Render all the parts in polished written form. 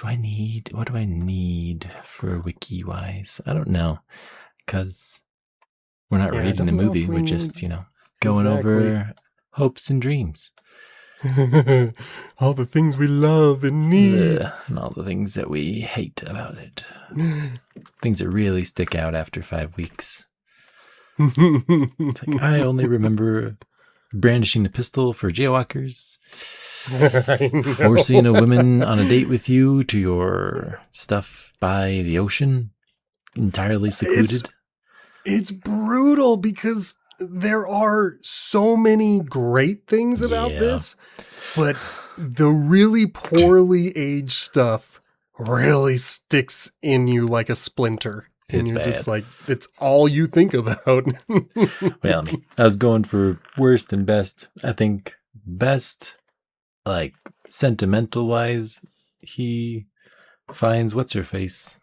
What do I need for wiki-wise? I don't know, because we're not rating a movie. We're just, going over hopes and dreams. All the things we love and need. And all the things that we hate about it. Things that really stick out after 5 weeks. It's like, I only remember brandishing a pistol for jaywalkers. Forcing a woman on a date with you to your stuff by the ocean. Entirely secluded. It's brutal because there are so many great things about this, but the really poorly aged stuff really sticks in you like a splinter. And you're just like, it's all you think about. Well, I was going for worst and best. I think best, like sentimental wise, he finds what's her face?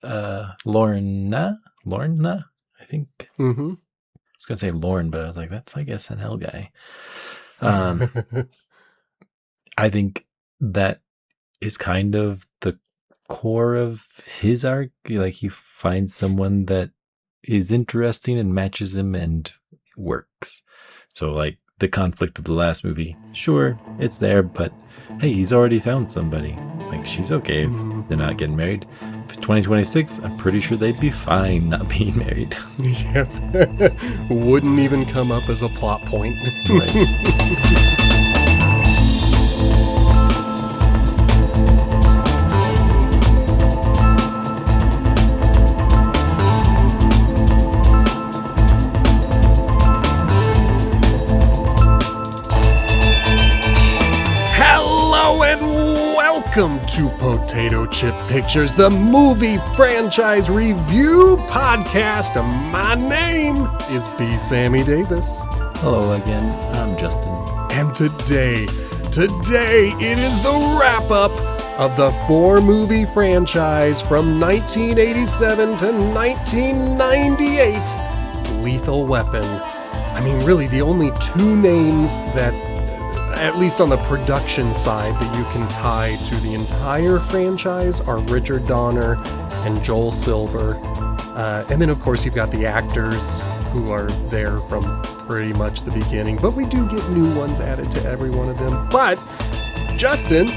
Lorna, I think. Mm-hmm. I was going to say Lauren, but I was like, that's like SNL guy. I think that is kind of the core of his arc. Like, he finds someone that is interesting and matches him and works. So, like, the conflict of the last movie, sure, it's there, but hey, he's already found somebody. Like, she's okay if they're not getting married. For 2026, I'm pretty sure they'd be fine not being married. Yep. Wouldn't even come up as a plot point. Right. Welcome to Potato Chip Pictures, the movie franchise review podcast. My name is B. Sammy Davis. Hello again, I'm Justin. And today it is the wrap-up of the 4-movie franchise from 1987 to 1998, Lethal Weapon. I mean, really, the only two names that, at least on the production side, that you can tie to the entire franchise are Richard Donner and Joel Silver. And then, of course, you've got the actors who are there from pretty much the beginning. But we do get new ones added to every one of them. But, Justin,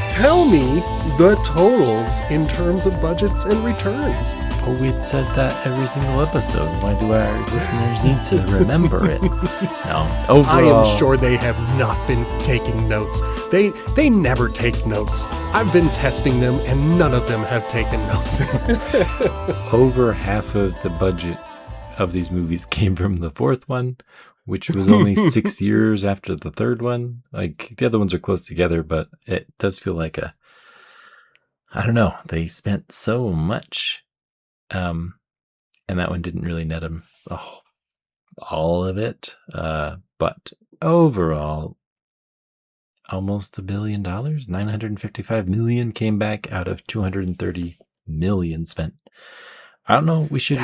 tell me the totals in terms of budgets and returns. But we'd said that every single episode. Why do our listeners need to remember it? No, overall, I am sure they have not been taking notes. They never take notes. I've been testing them, and none of them have taken notes. Over half of the budget of these movies came from the fourth one, which was only 6 years after the third one. Like, the other ones are close together, but it does feel like I don't know, they spent so much. And that one didn't really net them all of it. But overall, almost $1 billion, $955 million came back out of $230 million spent. I don't know. We should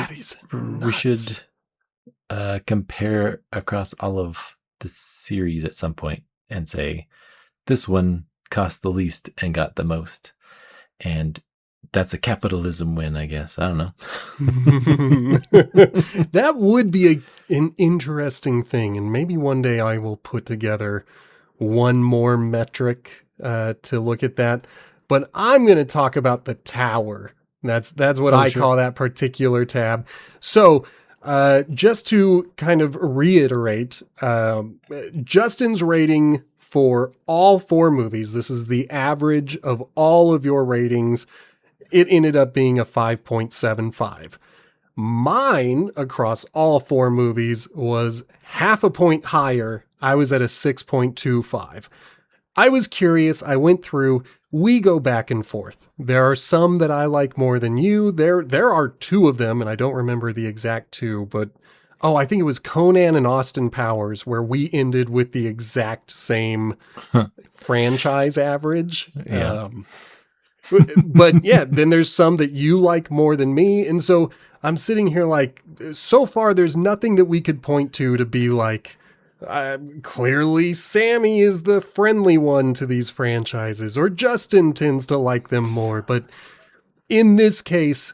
compare across all of the series at some point and say this one cost the least and got the most. And that's a capitalism win, I guess. I don't know. That would be an interesting thing. And maybe one day I will put together one more metric to look at that. But I'm going to talk about the tower. That's what I call that particular tab. So just to kind of reiterate, Justin's rating for all 4 movies, this is the average of all of your ratings, it ended up being a 5.75. Mine, across all 4 movies, was half a point higher. I was at a 6.25. I was curious. I went through. We go back and forth. There are some that I like more than you. There are 2 of them, and I don't remember the exact 2, but I think it was Conan and Austin Powers where we ended with the exact same franchise average. Yeah. But yeah, then there's some that you like more than me. And so I'm sitting here like, so far, there's nothing that we could point to be like, Clearly, Sammy is the friendly one to these franchises, or Justin tends to like them more. But in this case,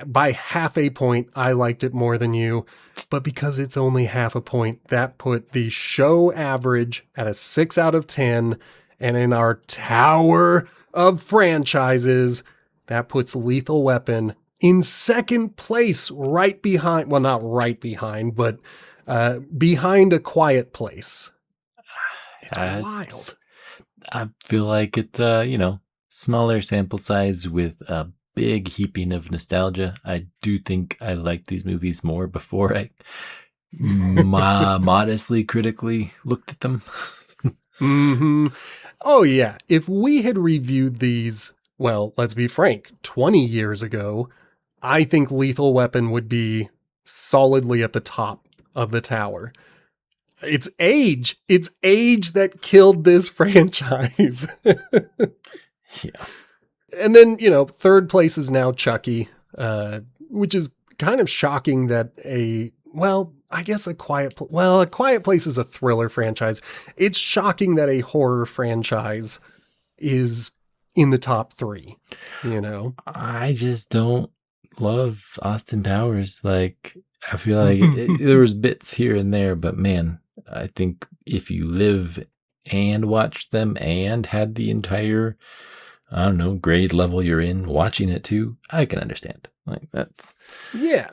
by half a point, I liked it more than you. But because it's only half a point, that put the show average at a 6 out of 10. And in our tower of franchises, that puts Lethal Weapon in second place, right behind, well, not right behind, but behind A Quiet Place. It's wild. I feel like it's, smaller sample size with a big heaping of nostalgia. I do think I liked these movies more before I modestly critically looked at them. Mm-hmm. Oh, yeah. If we had reviewed these, well, let's be frank, 20 years ago, I think Lethal Weapon would be solidly at the top of the tower. It's age that killed this franchise. Yeah. And then, third place is now Chucky, which is kind of shocking that A Quiet Place is a thriller franchise. It's shocking that a horror franchise is in the top 3, I just don't love Austin Powers. Like, I feel like there was bits here and there, but man, I think if you live and watch them and had the entire, I don't know, grade level you're in watching it too, I can understand. Like, that's... Yeah.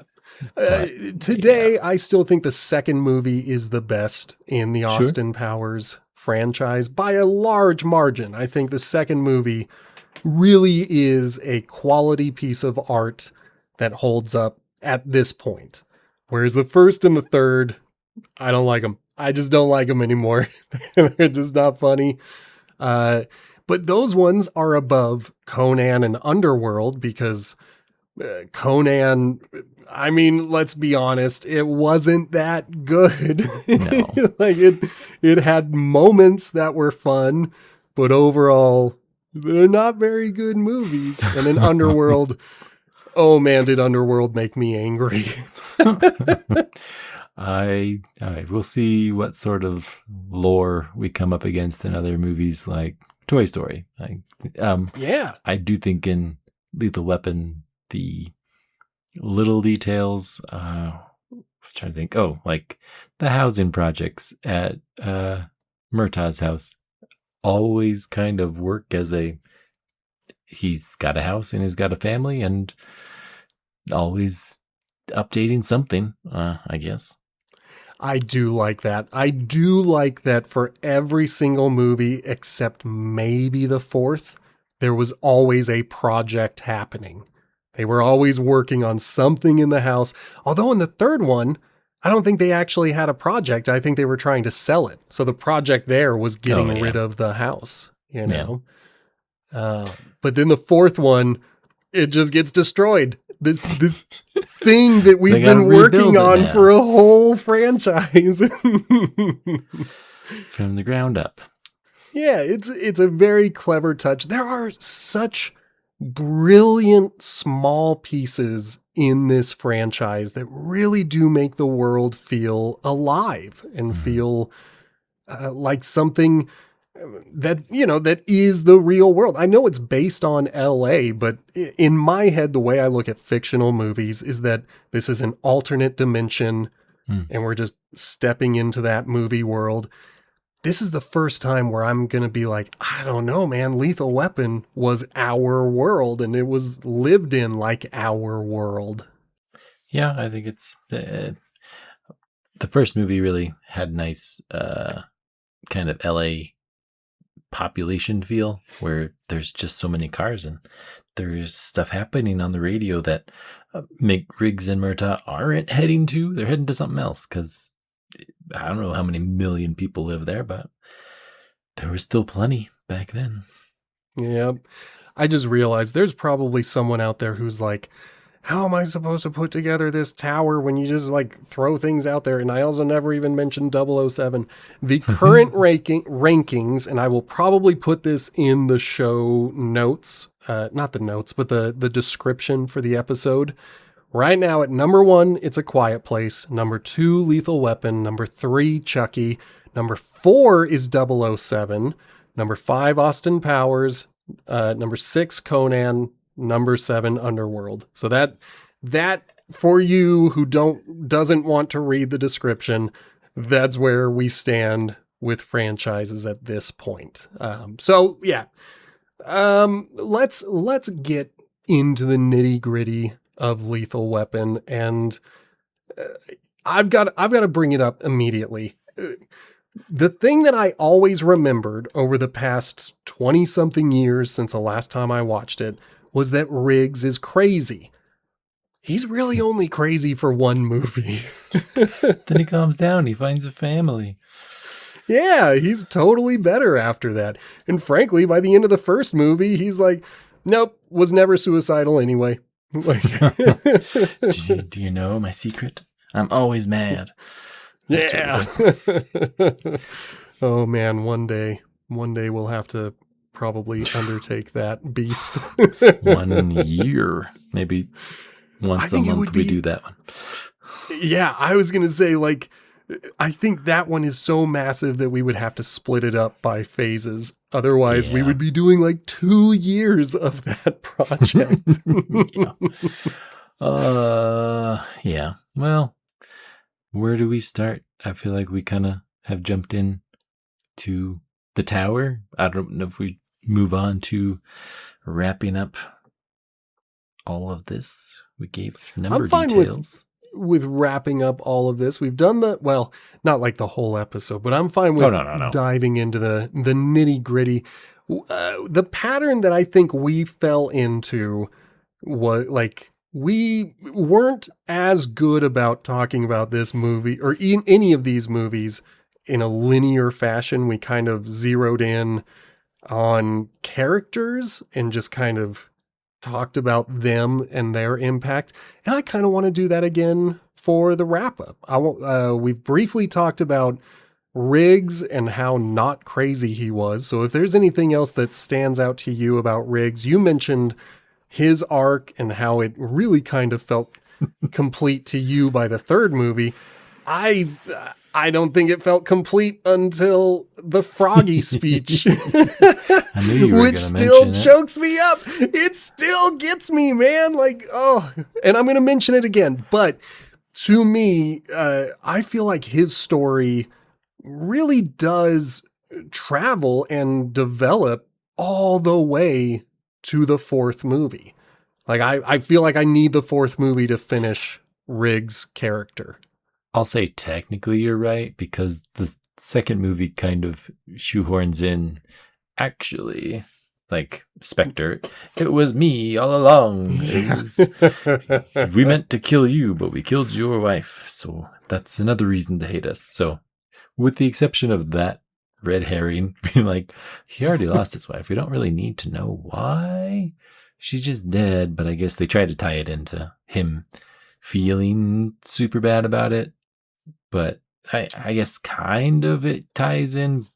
Today, I still think the second movie is the best in the Austin Powers franchise by a large margin. I think the second movie really is a quality piece of art that holds up at this point. Whereas the first and the third, I don't like them. I just don't like them anymore. They're just not funny. But those ones are above Conan and Underworld because Conan, I mean, let's be honest, it wasn't that good. No. Like it had moments that were fun, but overall, they're not very good movies. And in Underworld, oh man, did Underworld make me angry. We'll see what sort of lore we come up against in other movies like Toy Story. I do think in Lethal Weapon, the little details, I was trying to think, like the housing projects at Murtaugh's house always kind of work as he's got a house and he's got a family and always updating something, I guess. I do like that. I do like that for every single movie except maybe the fourth, there was always a project happening. They were always working on something in the house. Although in the third one, I don't think they actually had a project. I think they were trying to sell it. So the project there was getting rid of the house, But then the fourth one, it just gets destroyed. This thing that we've been working on for a whole franchise. From the ground up. Yeah, it's a very clever touch. There are such brilliant small pieces in this franchise that really do make the world feel alive and feel like something that is the real world. I know it's based on LA, but in my head, the way I look at fictional movies is that this is an alternate dimension and we're just stepping into that movie world. This is the first time where I'm going to be like, I don't know, man, Lethal Weapon was our world and it was lived in like our world. Yeah, I think it's the first movie really had nice kind of LA population feel where there's just so many cars and there's stuff happening on the radio that Riggs and Murtaugh aren't heading to. They're heading to something else because I don't know how many million people live there, but there was still plenty back then. Yeah. I just realized there's probably someone out there who's like, how am I supposed to put together this tower when you just like throw things out there? And I also never even mentioned 007. The current rankings, and I will probably put this in the show notes, not the notes, but the description for the episode. Right now at number 1, It's a Quiet Place. Number 2, Lethal Weapon. Number 3, Chucky. Number 4 is 007. Number 5, Austin Powers. Number 6, Conan. Number 7, Underworld. So that for you who doesn't want to read the description, that's where we stand with franchises at this point. So yeah, let's get into the nitty gritty of Lethal Weapon, and I've got to bring it up immediately. The thing that I always remembered over the past 20 something years since the last time I watched it was that Riggs is crazy. He's really only crazy for one movie. Then he calms down. He finds a family. Yeah, he's totally better after that. And frankly, by the end of the first movie, he's like, nope, was never suicidal anyway. Do you know my secret? I'm always mad. Yeah. Oh man, one day we'll have to probably undertake that beast. 1 year, maybe once a month we do that one. Yeah, I was going to say, like, I think that one is so massive that we would have to split it up by phases. Otherwise, we would be doing like 2 years of that project. Yeah. Well, where do we start? I feel like we kind of have jumped in to the tower. I don't know if we move on to wrapping up all of this. We gave number details. With wrapping up all of this. We've done not like the whole episode, but I'm fine with diving into the nitty gritty. The pattern that I think we fell into was like, we weren't as good about talking about this movie or in any of these movies in a linear fashion. We kind of zeroed in on characters and just kind of talked about them and their impact. And I kind of want to do that again for the wrap up. We've briefly talked about Riggs and how not crazy he was. So if there's anything else that stands out to you about Riggs, you mentioned his arc and how it really kind of felt complete to you by the third movie. I don't think it felt complete until the Froggy speech, I knew you were which still chokes me up. It still gets me, man. Like, oh, and I'm going to mention it again. But to me, I feel like his story really does travel and develop all the way to the fourth movie. Like, I feel like I need the fourth movie to finish Riggs' character. I'll say technically you're right, because the second movie kind of shoehorns in, actually, like Spectre, it was me all along. We meant to kill you, but we killed your wife. So that's another reason to hate us. So with the exception of that red herring being like, he already lost his wife. We don't really need to know why. She's just dead. But I guess they tried to tie it into him feeling super bad about it. But I guess kind of it ties in,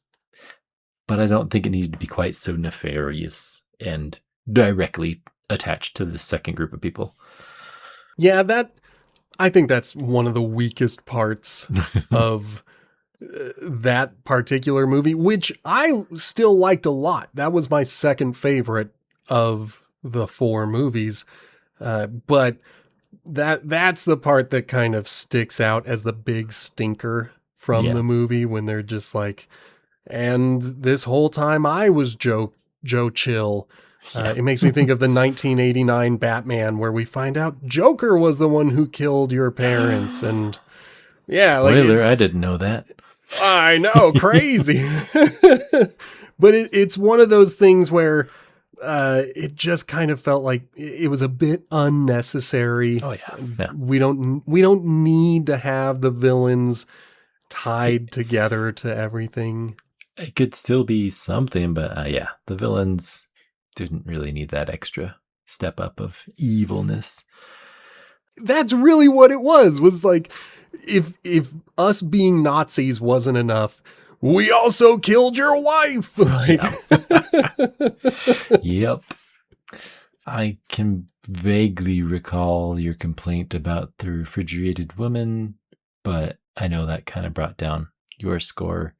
but I don't think it needed to be quite so nefarious and directly attached to the second group of people. Yeah, I think that's one of the weakest parts of that particular movie, which I still liked a lot. That was my second favorite of the four movies. But that's the part that kind of sticks out as the big stinker from the movie, when they're just like, and this whole time I was Joe Chill. It makes me think of the 1989 Batman, where we find out Joker was the one who killed your parents. And spoiler, I didn't know that. I know, crazy. But it's one of those things where it just kind of felt like it was a bit unnecessary. Oh yeah. We don't need to have the villains tied together to everything. It could still be something, but the villains didn't really need that extra step up of evilness. That's really what it was like, if us being Nazis wasn't enough, we also killed your wife. Like, Yep. I can vaguely recall your complaint about the refrigerated woman, but I know that kind of brought down your score.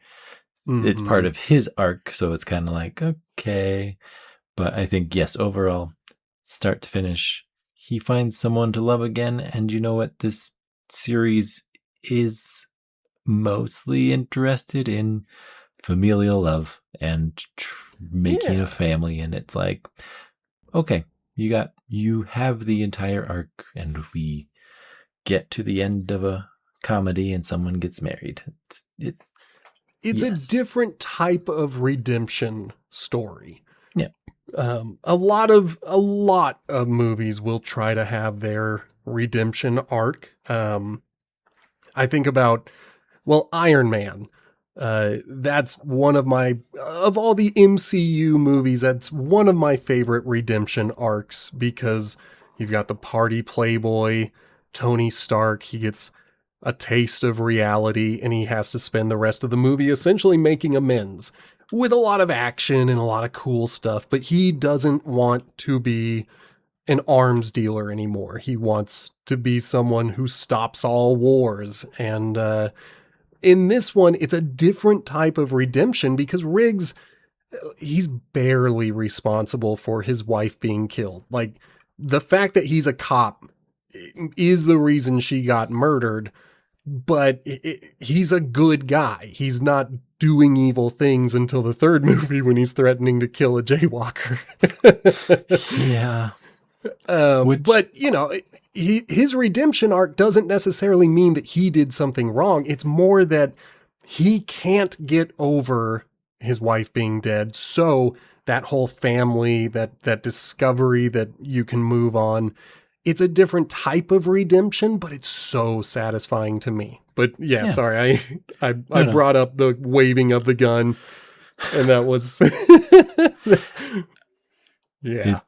It's part Hmm. of his arc, so it's kind of like, okay. But I think, yes, overall, start to finish, he finds someone to love again. And you know what? This series is mostly interested in familial love and making a Yeah. family. And it's like, okay, you have the entire arc, and we get to the end of a comedy and someone gets married. It's a Yes. different type of redemption story. Yeah. A lot of movies will try to have their redemption arc. I think about, well, Iron Man. That's one of all the MCU movies, that's one of my favorite redemption arcs because you've got the party playboy, Tony Stark. He gets a taste of reality and he has to spend the rest of the movie essentially making amends with a lot of action and a lot of cool stuff. But he doesn't want to be an arms dealer anymore. He wants to be someone who stops all wars. And in this one, it's a different type of redemption because Riggs, he's barely responsible for his wife being killed. Like, the fact that he's a cop is the reason she got murdered, but he's a good guy. He's not doing evil things until the third movie when he's threatening to kill a jaywalker. Yeah. But, you know, his redemption arc doesn't necessarily mean that he did something wrong. It's more that he can't get over his wife being dead. So that whole family, that discovery that you can move on, it's a different type of redemption, but it's so satisfying to me. But yeah, Yeah. sorry, I No. brought up the waving of the gun, and that was yeah.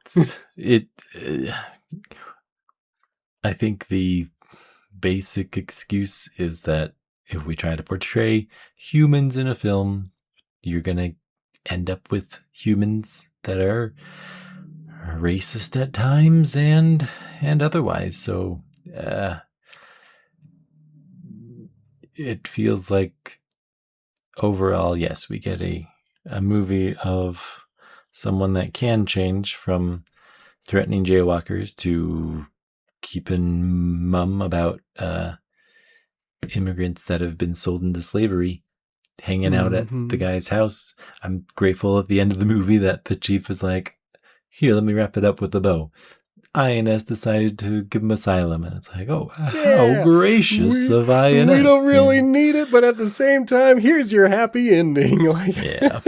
I think the basic excuse is that if we try to portray humans in a film, you're going to end up with humans that are racist at times and otherwise. So it feels like overall, yes, we get a movie of someone that can change from threatening jaywalkers to keeping mum about immigrants that have been sold into slavery, hanging out at the guy's house. I'm grateful at the end of the movie that the chief is like, here, let me wrap it up with a bow. INS decided to give him asylum, and it's like, oh, how gracious of INS. We don't really need it, but at the same time, here's your happy ending. Like, yeah.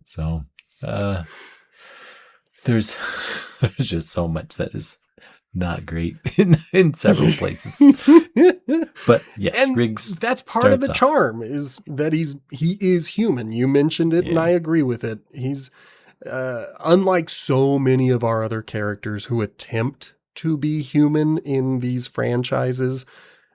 So, there's just so much that is not great in several places. But yes, and Riggs, that's part of the charm, is that he is human. You mentioned it, and I agree with it. He's unlike so many of our other characters who attempt to be human in these franchises,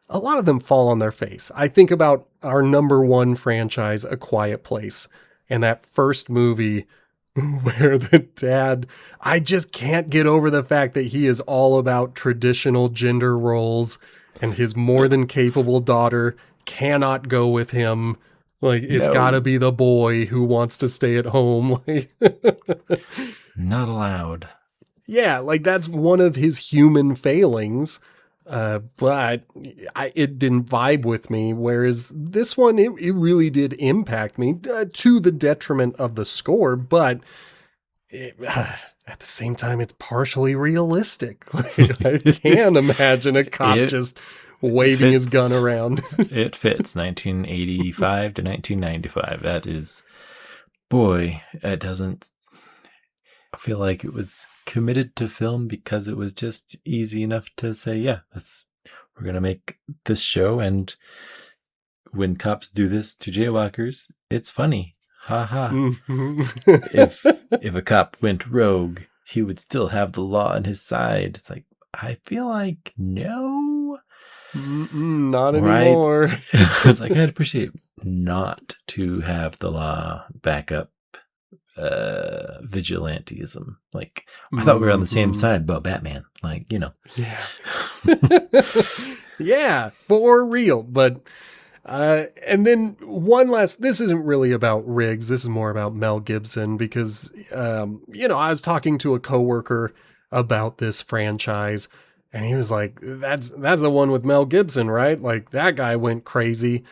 a lot of them fall on their face. I think about our number one franchise, A Quiet Place, and that first movie where the dad, I just can't get over the fact that he is all about traditional gender roles and his more than capable daughter cannot go with him. Like, it's gotta be the boy who wants to stay at home. Not allowed. Yeah, like that's one of his human failings. But it didn't vibe with me. Whereas this one, it really did impact me to the detriment of the score. But at the same time, it's partially realistic. Like, I can't imagine a cop just waving his gun around. It fits 1985 to 1995. That is, boy, it doesn't. I feel like it was committed to film because it was just easy enough to say, yeah, we're going to make this show. And when cops do this to jaywalkers, it's funny. Ha ha. If a cop went rogue, he would still have the law on his side. It's like, I feel like no. Not anymore. It's like, I'd appreciate not to have the law back up vigilantism. Like, I thought we were on the same side about Batman. Like, you know. Yeah. Yeah, for real. But, and then this isn't really about Riggs. This is more about Mel Gibson because, I was talking to a coworker about this franchise and he was like, that's the one with Mel Gibson, right? Like that guy went crazy.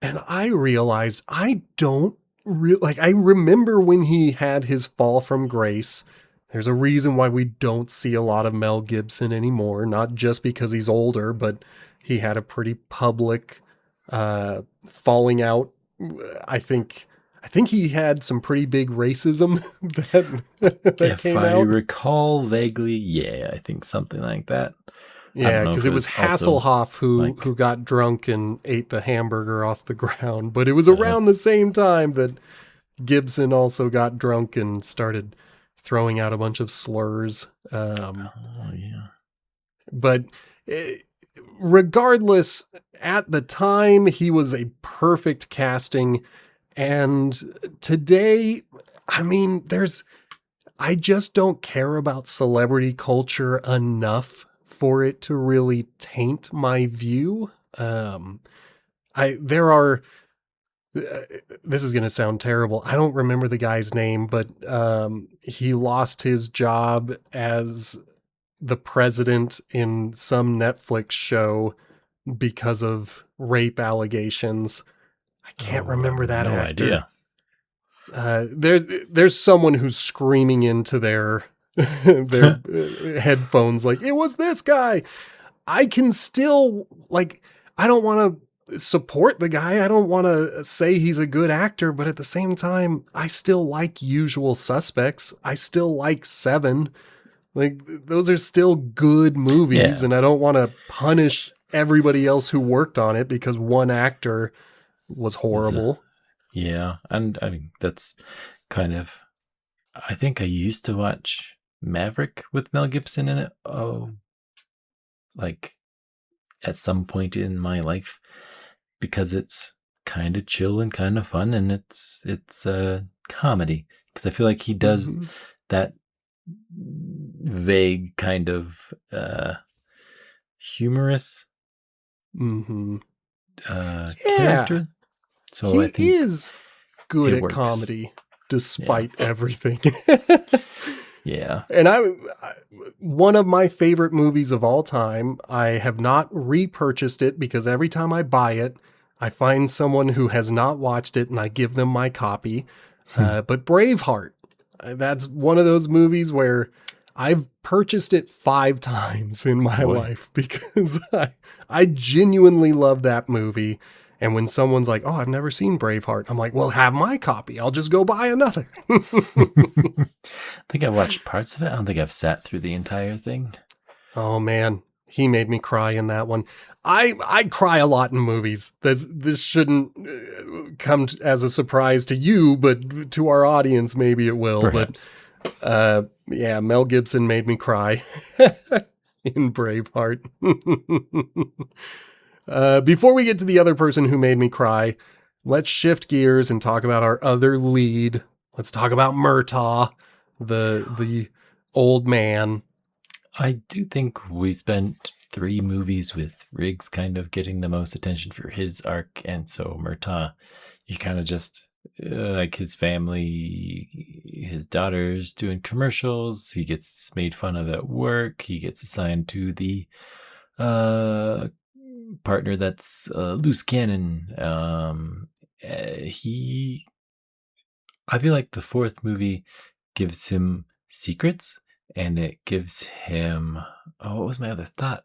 And I realized I don't I remember when he had his fall from grace. There's a reason why we don't see a lot of Mel Gibson anymore, not just because he's older, but he had a pretty public falling out. I think he had some pretty big racism that If came I out. recall vaguely, yeah, I think something like that. I Yeah, don't know because if it was also Hasselhoff like, who got drunk and ate the hamburger off the ground. But it was around the same time that Gibson also got drunk and started throwing out a bunch of slurs. oh yeah. But eh, regardless, at the time, he was a perfect casting. And today, I mean, I just don't care about celebrity culture enough for it to really taint my view. There are, this is going to sound terrible. I don't remember the guy's name, but he lost his job as the president in some Netflix show because of rape allegations. I can't remember that no actor. idea. There's someone who's screaming into their their headphones like it was this guy. I can still I don't want to support the guy. I don't want to say he's a good actor, but at the same time, I still like Usual Suspects. I still like Seven. Like those are still good movies, Yeah. and I don't want to punish everybody else who worked on it because one actor was horrible. Yeah, and I mean that's kind of. I think I used to watch Maverick with Mel Gibson in it. Oh, like at some point in my life, because it's kind of chill and kind of fun, and it's a comedy. Because I feel like he does that vague kind of humorous character. So I think he is good at works. Comedy despite everything. Yeah. And one of my favorite movies of all time, I have not repurchased it because every time I buy it, I find someone who has not watched it and I give them my copy. But Braveheart, that's one of those movies where I've purchased it 5 times in my life because I genuinely love that movie. And when someone's like, oh, I've never seen Braveheart, I'm like, well, have my copy. I'll just go buy another. I think I watched parts of it. I don't think I've sat through the entire thing. Oh, man. He made me cry in that one. I cry a lot in movies. This shouldn't come as a surprise to you, but to our audience, maybe it will. Perhaps. But yeah, Mel Gibson made me cry in Braveheart. Before we get to the other person who made me cry, let's shift gears and talk about our other lead. Let's talk about Murtaugh, the old man. I do think we spent 3 movies with Riggs kind of getting the most attention for his arc, and so Murtaugh, you kind of just like his family, his daughter's doing commercials, he gets made fun of at work, he gets assigned to the partner that's loose cannon. I feel like the 4th movie gives him secrets, and it gives him, what was my other thought?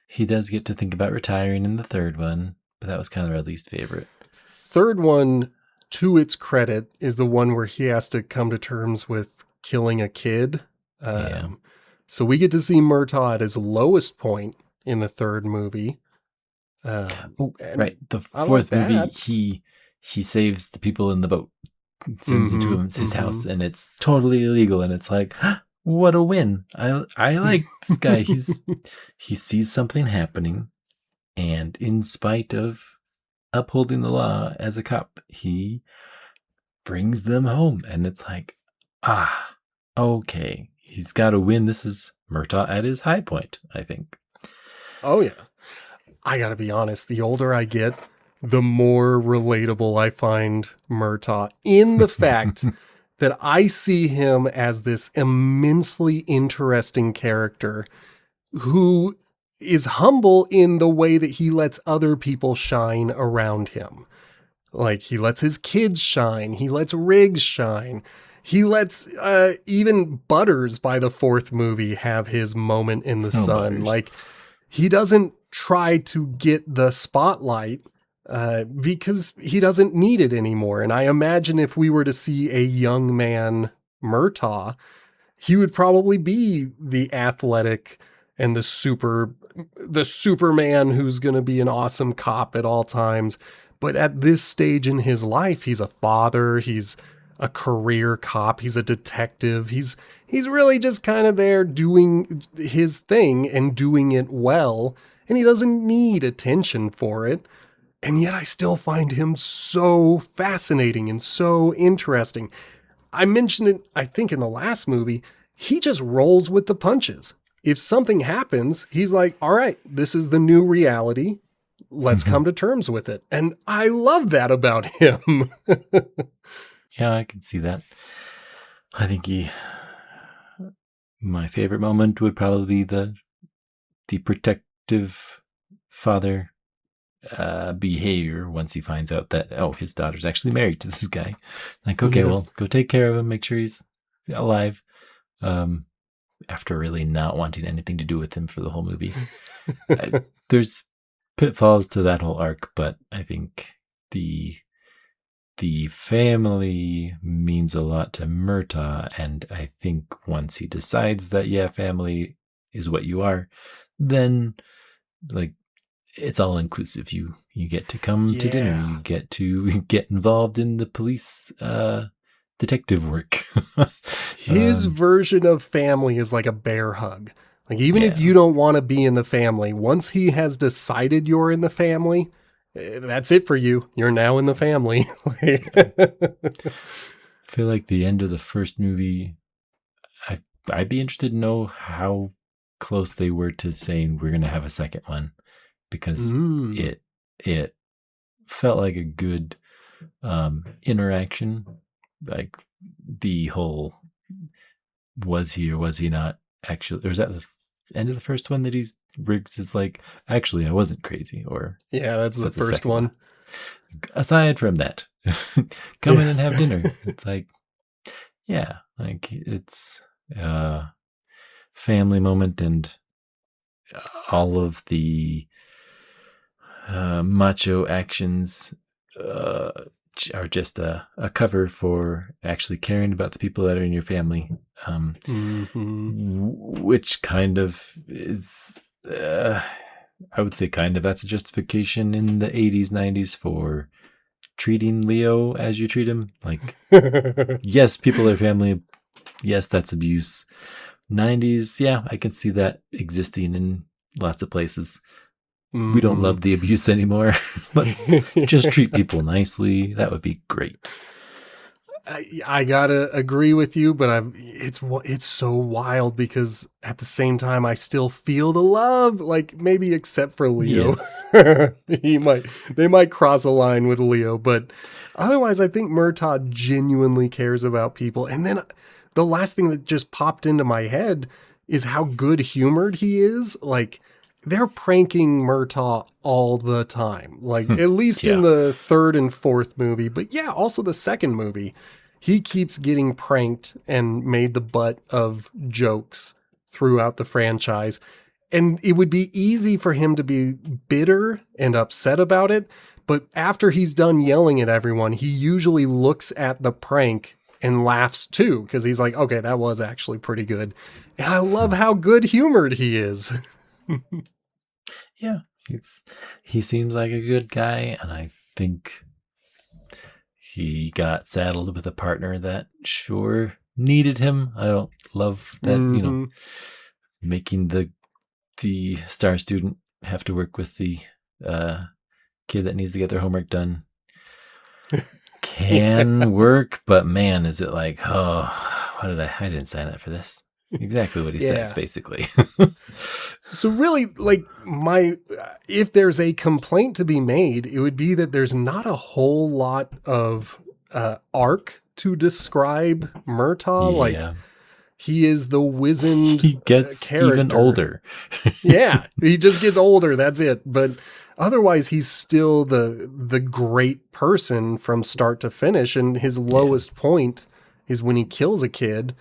He does get to think about retiring in the 3rd one, but that was kind of our least favorite. 3rd one, to its credit, is the one where he has to come to terms with killing a kid. So we get to see Murtaugh at his lowest point in the 3rd movie. Right. The 4th movie, he saves the people in the boat, sends them to his house, and it's totally illegal. And it's like, what a win! I like this guy. He sees something happening, and in spite of upholding the law as a cop, he brings them home. And it's like, okay, he's got to win. This is Murtaugh at his high point, I think. Oh, yeah. I gotta be honest, the older I get, the more relatable I find Murtaugh in the fact that I see him as this immensely interesting character who is humble in the way that he lets other people shine around him. Like, he lets his kids shine. He lets Riggs shine. He lets even Butters by the fourth movie have his moment in the sun. Butters. Like, he doesn't try to get the spotlight because he doesn't need it anymore. And I imagine if we were to see a young man Murtaugh, he would probably be the athletic and the Superman who's going to be an awesome cop at all times. But at this stage in his life, he's a father, he's a career cop, he's a detective. He's really just kind of there doing his thing and doing it well, and he doesn't need attention for it. And yet I still find him so fascinating and so interesting. I mentioned it, I think, in the last movie. He just rolls with the punches. If something happens, he's like, all right, this is the new reality. Let's come to terms with it. And I love that about him. Yeah, I can see that. I think my favorite moment would probably be the protective father behavior once he finds out that, his daughter's actually married to this guy. Like, okay, well, go take care of him, make sure he's alive. After really not wanting anything to do with him for the whole movie. There's pitfalls to that whole arc, but I think the family means a lot to Murtaugh, and I think once he decides that, family is what you are, then, like, it's all inclusive. You get to come to dinner, you get to get involved in the police detective work. His version of family is like a bear hug. Like, even if you don't want to be in the family, once he has decided you're in the family, that's it for you. You're now in the family. I feel like the end of the first movie, I'd be interested to know how close they were to saying we're going to have a second one, because it felt like a good interaction. Like, the whole was he or was he not actually, or was that the end of the first one that Riggs is like, actually I wasn't crazy, or that's the first one. Aside from that, come in and have dinner. It's like, like, it's a family moment, and all of the macho actions are just a cover for actually caring about the people that are in your family, which kind of is, I would say that's a justification in the 80s, 90s for treating Leo as you treat him. Like, yes, people are family. Yes, that's abuse. 90s, I can see that existing in lots of places. We don't love the abuse anymore. Let's just treat people nicely. That would be great. I gotta agree with you, but it's so wild because at the same time I still feel the love. Like, maybe except for Leo, they might cross a line with Leo, but otherwise I think Murtaugh genuinely cares about people. And then the last thing that just popped into my head is how good humored he is. Like, they're pranking Murtaugh all the time, like at least in the third and fourth movie, but also the second movie, he keeps getting pranked and made the butt of jokes throughout the franchise. And it would be easy for him to be bitter and upset about it. But after he's done yelling at everyone, he usually looks at the prank and laughs too, because he's like, okay, that was actually pretty good. And I love how good humored he is. He seems like a good guy, and I think he got saddled with a partner that sure needed him. I don't love that, making the star student have to work with the kid that needs to get their homework done. can work, but man, is it like, oh, I didn't sign up for this. Exactly what he says, basically. So really, like, if there's a complaint to be made, it would be that there's not a whole lot of arc to describe Murtaugh. Yeah. Like, he is the wizened He gets character. even older. Yeah, he just gets older. That's it. But otherwise, he's still the great person from start to finish. And his lowest point is when he kills a kid.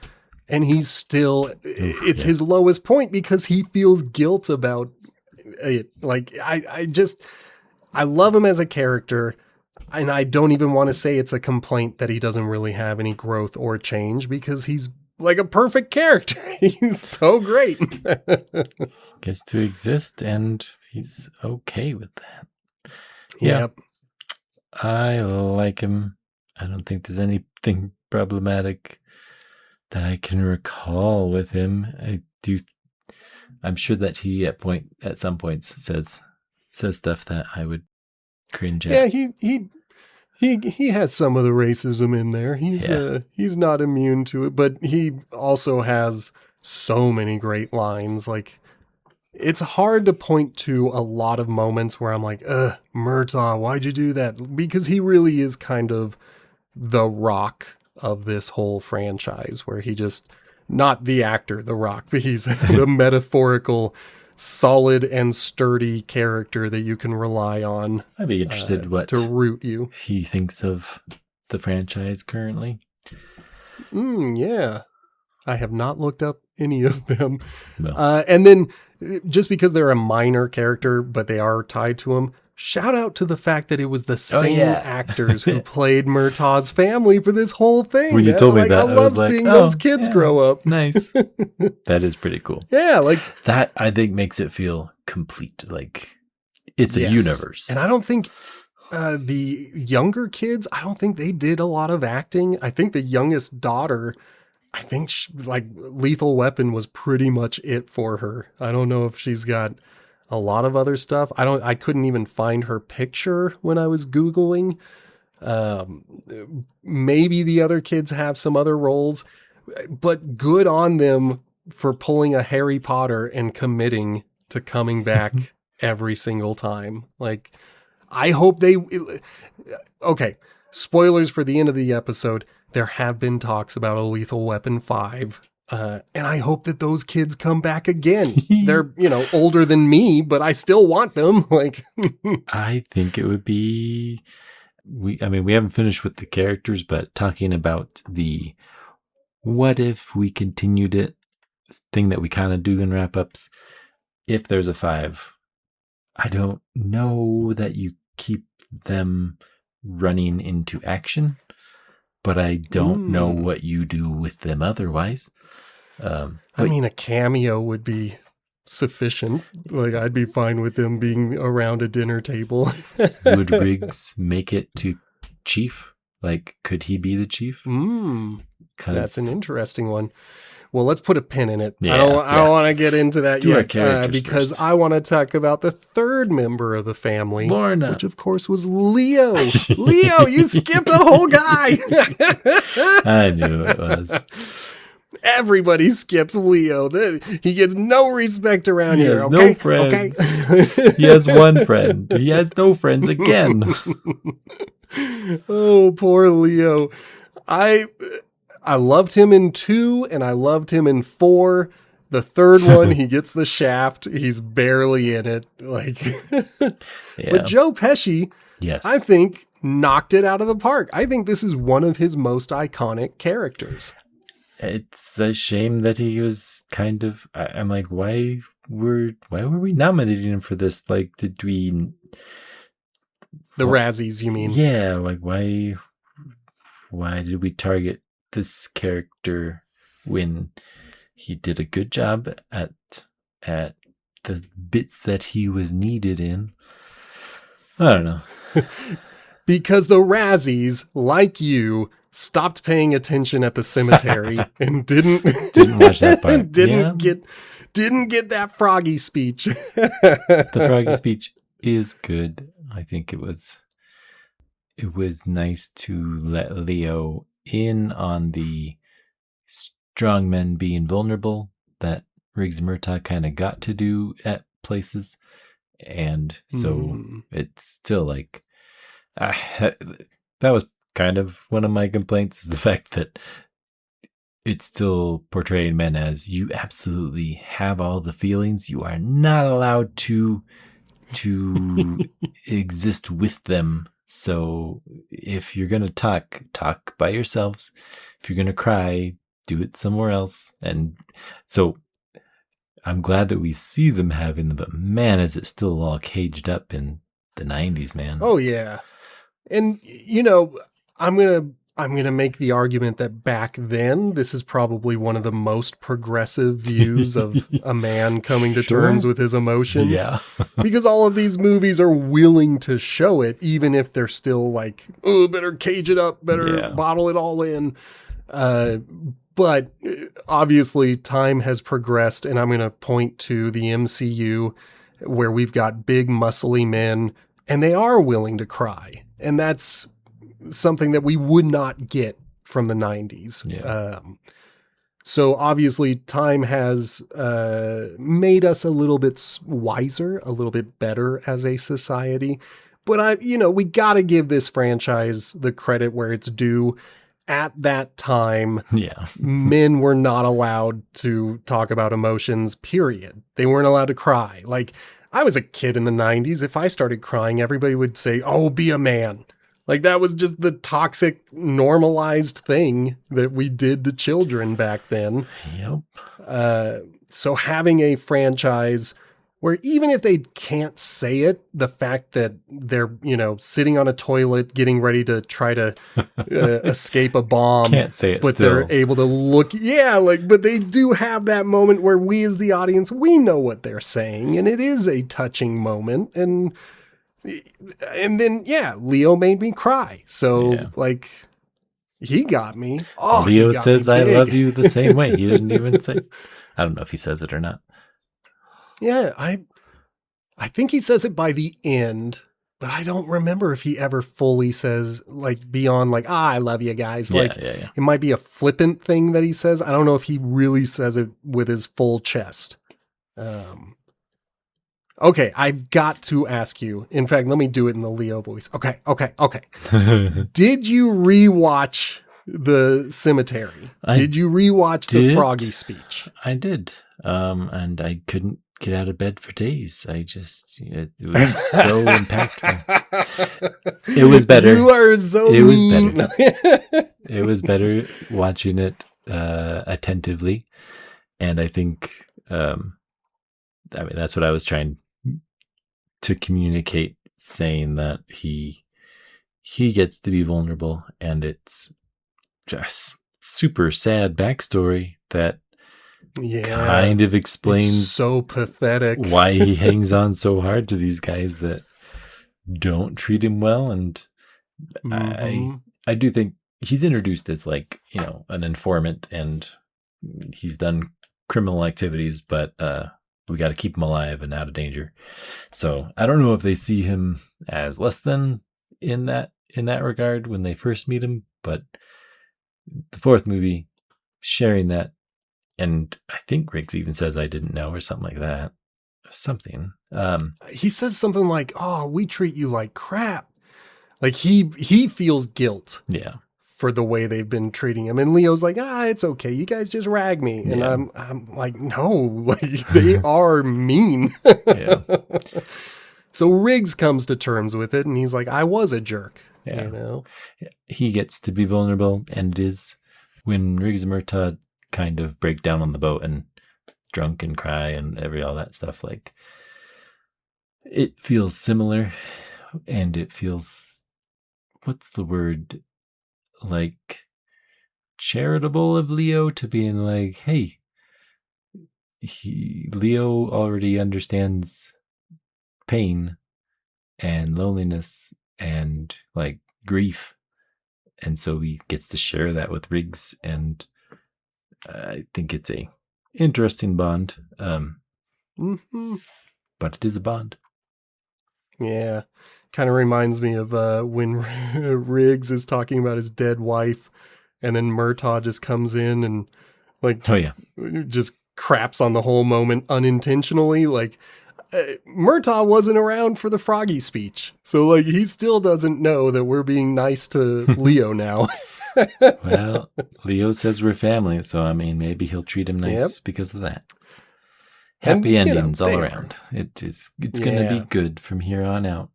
And he's still, it's his lowest point because he feels guilt about it. Like, I love him as a character. And I don't even want to say it's a complaint that he doesn't really have any growth or change because he's like a perfect character. He's so great. Gets to exist and he's okay with that. Yep. I like him. I don't think there's anything problematic that I can recall with him. I'm sure that he at some points says stuff that I would cringe at. Yeah, he has some of the racism in there. He's not immune to it, but he also has so many great lines. Like, it's hard to point to a lot of moments where I'm like, Murtaugh, why'd you do that? Because he really is kind of the Rock of this whole franchise, where he just, not the actor, The Rock, but he's the metaphorical, solid and sturdy character that you can rely on. I'd be interested to root you. He thinks of the franchise currently. Yeah. I have not looked up any of them. No. And then just because they're a minor character, but they are tied to him, shout out to the fact that it was the same actors who played Murtaugh's family for this whole thing. When you told me that, I love seeing those kids grow up. Nice. That is pretty cool. Yeah, like that I think makes it feel complete. Like it's a universe. And I don't think the younger kids, I don't think they did a lot of acting. I think the youngest daughter, I think like Lethal Weapon was pretty much it for her. I don't know if she's got a lot of other stuff. I couldn't even find her picture when I was Googling. Maybe the other kids have some other roles, but good on them for pulling a Harry Potter and committing to coming back every single time. Like, I hope okay. Spoilers for the end of the episode. There have been talks about a Lethal Weapon 5. And I hope that those kids come back again. They're, older than me, but I still want them. Like, I think it would be, we haven't finished with the characters, but talking about the what if we continued it thing that we kind of do in wrap-ups. If there's a 5, I don't know that you keep them running into action, but I don't know what you do with them otherwise. A cameo would be sufficient. Like, I'd be fine with them being around a dinner table. Would Riggs make it to Chief? Like, could he be the Chief? That's an interesting one. Well, let's put a pin in it. Yeah, I don't want to get into that yet because first. I want to talk about the third member of the family, Lorna, which of course was Leo. Leo, you skipped a whole guy. I knew it was. Everybody skips Leo. He gets no respect around here. He has no friends. Okay? He has one friend. He has no friends again. Oh, poor Leo. I loved him in 2 and I loved him in 4. The third one, he gets the shaft. He's barely in it. Like, But Joe Pesci, yes, I think, knocked it out of the park. I think this is one of his most iconic characters. It's a shame that he was kind of, I'm like, why were we nominating him for this? Like, did we... The Razzies, you mean? Yeah, like, why did we target this character when he did a good job at the bits that he was needed in? I don't know. Because the Razzies, like you, stopped paying attention at the cemetery and didn't watch that part. Didn't get that Froggy speech. The Froggy speech is good. I think it was it was nice to let Leo in on the strong men being vulnerable that Riggs Murtaugh kind of got to do at places. And so it's still like, that was kind of one of my complaints, is the fact that it's still portraying men as, you absolutely have all the feelings. You are not allowed to exist with them. So if you're going to talk by yourselves. If you're going to cry, do it somewhere else. And so I'm glad that we see them having them, but man, is it still all caged up in the 90s, man. Oh yeah. And you know, I'm going to make the argument that back then, this is probably one of the most progressive views of a man coming to terms with his emotions. Yeah. Because all of these movies are willing to show it, even if they're still like, oh, better cage it up, better bottle it all in. But obviously time has progressed, and I'm going to point to the MCU where we've got big muscly men and they are willing to cry. And that's something that we would not get from the 90s. Yeah. So obviously time has made us a little bit wiser, a little bit better as a society. But we got to give this franchise the credit where it's due. At that time, men were not allowed to talk about emotions, period. They weren't allowed to cry. Like, I was a kid in the 90s. If I started crying, everybody would say, oh, be a man. Like, that was just the toxic, normalized thing that we did to children back then. Yep. So having a franchise where even if they can't say it, the fact that they're, sitting on a toilet, getting ready to try to escape a bomb. Can't say it but still. They're able to look. Yeah, but they do have that moment where we as the audience, we know what they're saying. And it is a touching moment. And then, Leo made me cry. So, he got me. Oh, Leo says, I love you the same way. He didn't even say, I don't know if he says it or not. Yeah, I think he says it by the end, but I don't remember if he ever fully says, beyond I love you guys. It might be a flippant thing that he says. I don't know if he really says it with his full chest. Okay, I've got to ask you. In fact, let me do it in the Leo voice. Okay. Did you rewatch The Cemetery? Did you rewatch the Froggy speech? I did. And I couldn't get out of bed for days. It was so impactful. It was better. You are so mean. Was better. It was better watching it attentively. And I think that's what I was trying to communicate, saying that he gets to be vulnerable, and it's just super sad backstory that kind of explains, it's so pathetic, why he hangs on so hard to these guys that don't treat him well. And I do think he's introduced as an informant, and he's done criminal activities, but we got to keep him alive and out of danger. So I don't know if they see him as less than in that regard when they first meet him, but the fourth movie sharing that. And I think Riggs even says, I didn't know, or something like that. Something. He says something like, oh, we treat you like crap. Like he feels guilt. Yeah. For the way they've been treating him. And Leo's like, it's okay. You guys just rag me. And I'm like, no, they are mean. Yeah. So Riggs comes to terms with it, and he's like, I was a jerk. Yeah. He gets to be vulnerable, and it is when Riggs and Murtaugh kind of break down on the boat and drunk and cry and all that stuff, it feels similar, and it feels, what's the word, charitable of Leo to being like, hey, Leo already understands pain and loneliness and grief, and so he gets to share that with Riggs, and I think it's a interesting bond. But it is a bond. Yeah. Kind of reminds me of when Riggs is talking about his dead wife, and then Murtaugh just comes in and like Oh yeah. just craps on the whole moment unintentionally. Like Murtaugh wasn't around for the Froggy speech, so like he still doesn't know that we're being nice to Leo now. Well, Leo says we're family, so I mean, maybe he'll treat him Yep. nice because of that. And Happy you know, endings all they are. around. It's gonna be Yeah. good from here on out.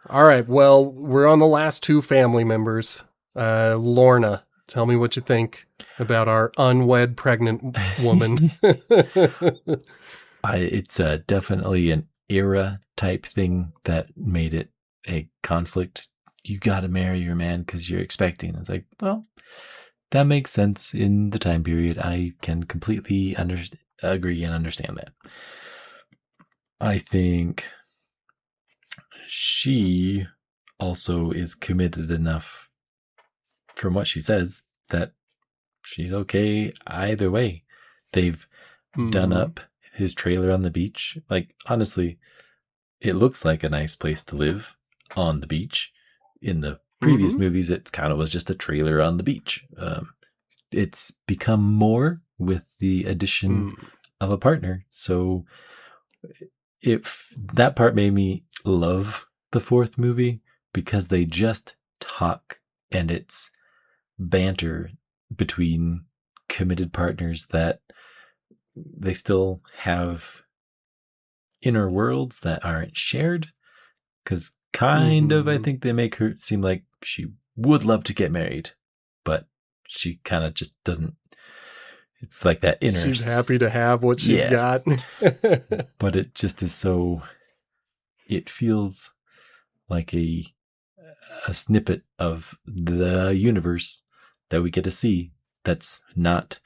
All right. Well, we're on the last two family members. Lorna, tell me what you think about our unwed pregnant woman. It's definitely an era type thing that made it a conflict. You got to marry your man because you're expecting. It's like, well, that makes sense in the time period. I can completely agree and understand that. I think she also is committed enough from what she says that she's okay either way. They've done Mm-hmm. up his trailer on the beach. Like, honestly, it looks like a nice place to live on the beach. In the previous Mm-hmm. movies, it kind of was just a trailer on the beach. It's become more with the addition Mm. of a partner. So if that part made me love the fourth movie because they just talk and it's banter between committed partners that they still have inner worlds that aren't shared. Because kind of, I Mm-hmm. think they make her seem like she would love to get married, but she kind of just doesn't. It's like that inner, She's happy to have what she's yeah, got. but it just is so, it feels like a snippet of the universe that we get to see that's not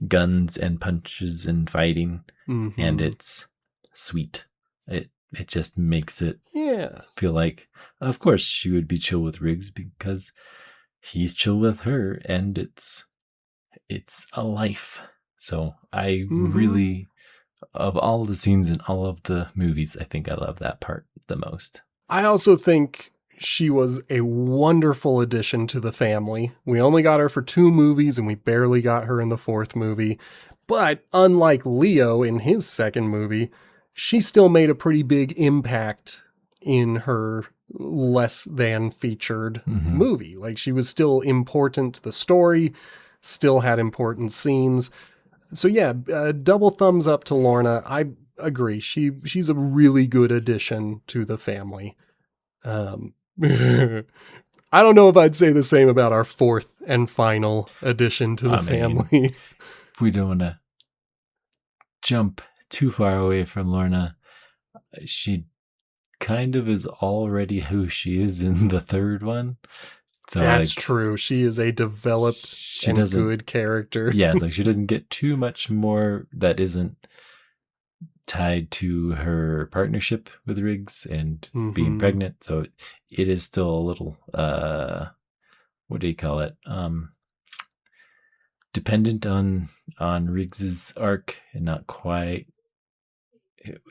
guns and punches and fighting, and Mm-hmm. it's sweet. It just makes it Yeah. feel like, of course, she would be chill with Riggs because he's chill with her, and it's a life. So I Mm-hmm. really, of all the scenes in all of the movies, I think I love that part the most. I also think she was a wonderful addition to the family. We only got her for 2 movies and we barely got her in the fourth movie. But unlike Leo in his second movie, she still made a pretty big impact in her less than featured Mm-hmm. movie. Like she was still important to the story, still had important scenes. So yeah, double thumbs up to Lorna. I agree. She's a really good addition to the family. I don't know if I'd say the same about our fourth and final addition to the I mean, family. if we don't want to jump too far away from Lorna, she kind of is already who she is in the third one. So That's like true. She is a developed she and doesn't, good character. yeah, it's like she doesn't get too much more that isn't tied to her partnership with Riggs and being Mm-hmm. pregnant. So it is still a little what do you call it? Dependent on Riggs's arc and not quite.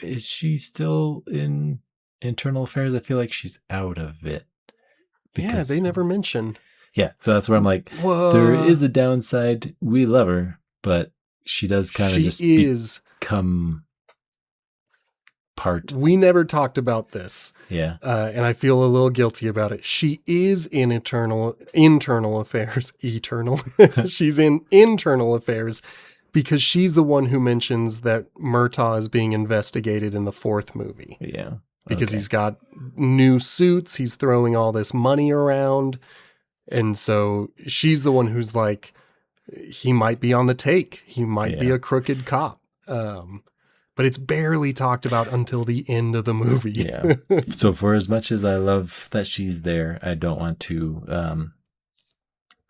Is she still in internal affairs? I feel like she's out of it Yeah, they because never mention. yeah, so that's where I'm like, there Whoa. is a downside. We love her, but she does kind of She just is. become part. We never talked about this. Yeah. And I feel a little guilty about it. She is in internal affairs. Eternal. She's in internal affairs because she's the one who mentions that Murtaugh is being investigated in the fourth movie. Yeah. Because Okay. he's got new suits, he's throwing all this money around. And so she's the one who's like, he might be on the take. He might be Yeah. a crooked cop. But it's barely talked about until the end of the movie. Yeah. So for as much as I love that she's there, I don't want to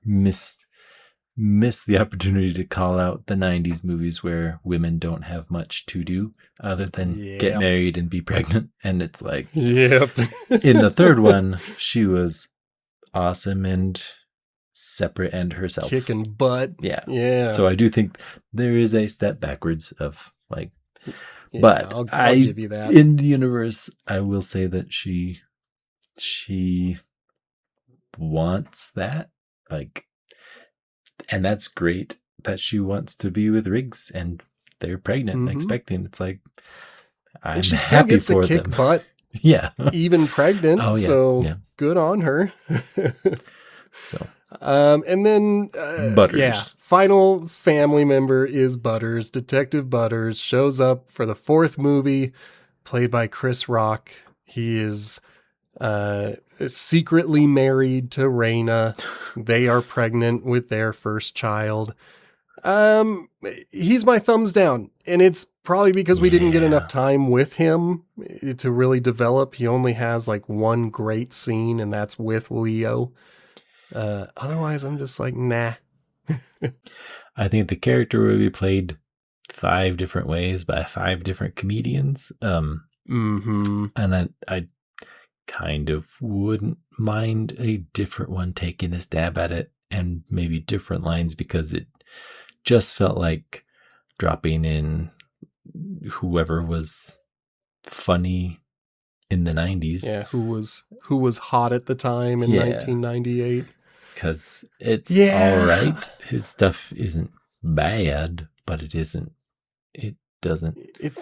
miss the opportunity to call out the 90s movies where women don't have much to do other than get Yep. married and be pregnant. And it's like Yep. in the third one, she was awesome and separate and herself. Kicking butt. Yeah. Yeah. So I do think there is a step backwards of like Yeah, but I'll give you that. in the universe, I will say that she wants that, like, and that's great that she wants to be with Riggs and they're pregnant and expecting. It's like, I'm and she happy still gets to for kick them. butt, Yeah. even pregnant. Oh, yeah. So Yeah. good on her. So And then, Butters. final family member is Butters. Detective Butters shows up for the 4th movie, played by Chris Rock. He is secretly married to Raina. They are pregnant with their first child. He's my thumbs down, and it's probably because we didn't get enough time with him to really develop. He only has like one great scene, and that's with Leo. Otherwise, I'm just like, nah. I think the character will be played 5 different ways by 5 different comedians. And I kind of wouldn't mind a different one taking a stab at it and maybe different lines, because it just felt like dropping in whoever was funny in the 90s. Yeah, who was hot at the time in 1998. Because it's all right. His stuff isn't bad, but it's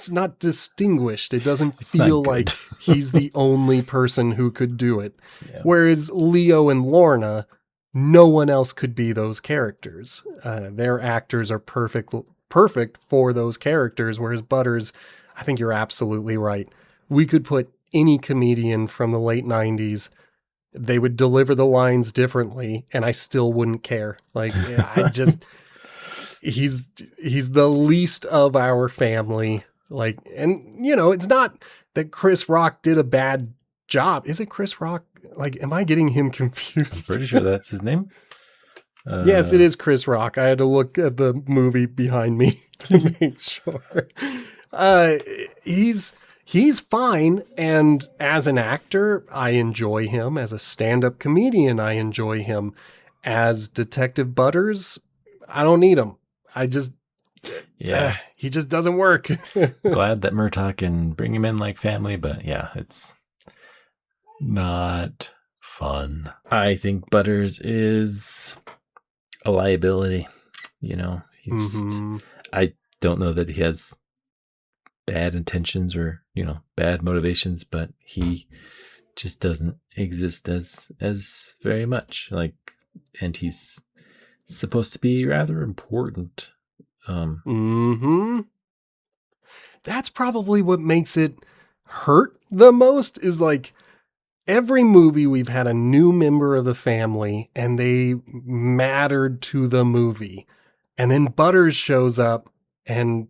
not distinguished. It doesn't feel like he's the only person who could do it. Yeah. Whereas Leo and Lorna, no one else could be those characters. Their actors are perfect for those characters. Whereas Butters, I think you're absolutely right. We could put any comedian from the late 90s. They would deliver the lines differently, and I still wouldn't care. Like, he's the least of our family. Like, and it's not that Chris Rock did a bad job. Is it Chris Rock? Like, am I getting him confused? I'm pretty sure that's his name. Yes, it is Chris Rock. I had to look at the movie behind me to make sure. He's fine, and as an actor, I enjoy him. As a stand-up comedian, I enjoy him. As Detective Butters, I don't need him. He just doesn't work. Glad that Murtaugh can bring him in like family, but yeah, it's not fun. I think Butters is a liability. I don't know that he has bad intentions or bad motivations, but he just doesn't exist as very much, like, and he's supposed to be rather important. That's probably what makes it hurt the most, is like every movie we've had a new member of the family and they mattered to the movie, and then Butters shows up and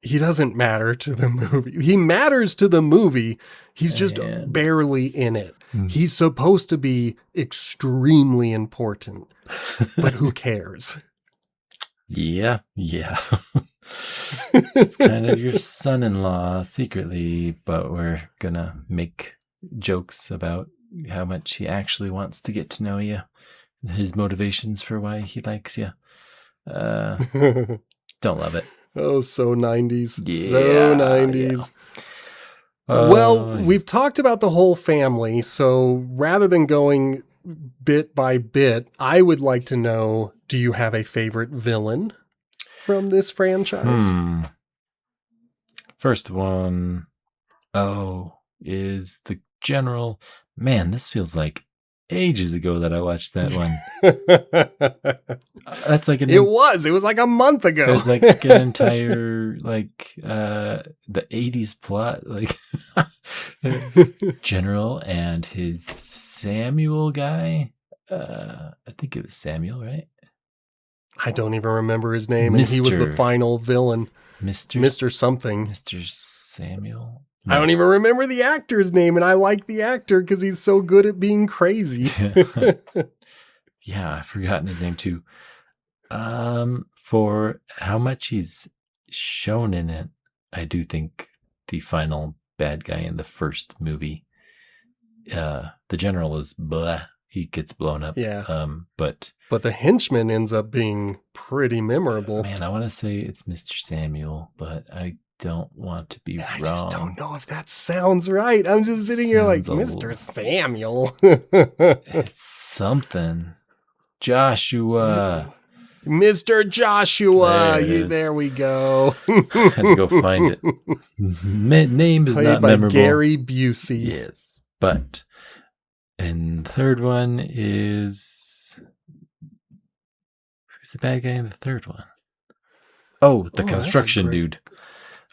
he doesn't matter to the movie. He matters to the movie. He's just barely in it. He's supposed to be extremely important, but who cares? Yeah. It's kind of your son-in-law secretly, but we're gonna make jokes about how much he actually wants to get to know you, his motivations for why he likes you. Don't love it. Oh, so 90s. Yeah, so 90s. Yeah. Well, we've talked about the whole family, so rather than going bit by bit, I would like to know, do you have a favorite villain from this franchise? First one, is the General. Man, this feels like ages ago that I watched that one. That's like it was like a month ago. It was like an entire the 80s plot, like General and his Samuel guy. I think it was Samuel, right? I don't even remember his name, and he was the final villain. Mr. something. Mr. Samuel. No. I don't even remember the actor's name, and I like the actor because he's so good at being crazy. Yeah, I've forgotten his name too. For how much he's shown in it, I do think the final bad guy in the first movie, the General, is blah. He gets blown up. Yeah. But the henchman ends up being pretty memorable. Man, I want to say it's Mr. Samuel, but I don't want to be I wrong. just don't know if that sounds right. I'm just sitting here like, Mr. Samuel. It's something. Joshua. Mr. Joshua. There we go. Had to go find it. Name is Played not by memorable. Gary Busey. Yes, but and the third one is who's the bad guy in the third one? Oh, the construction dude.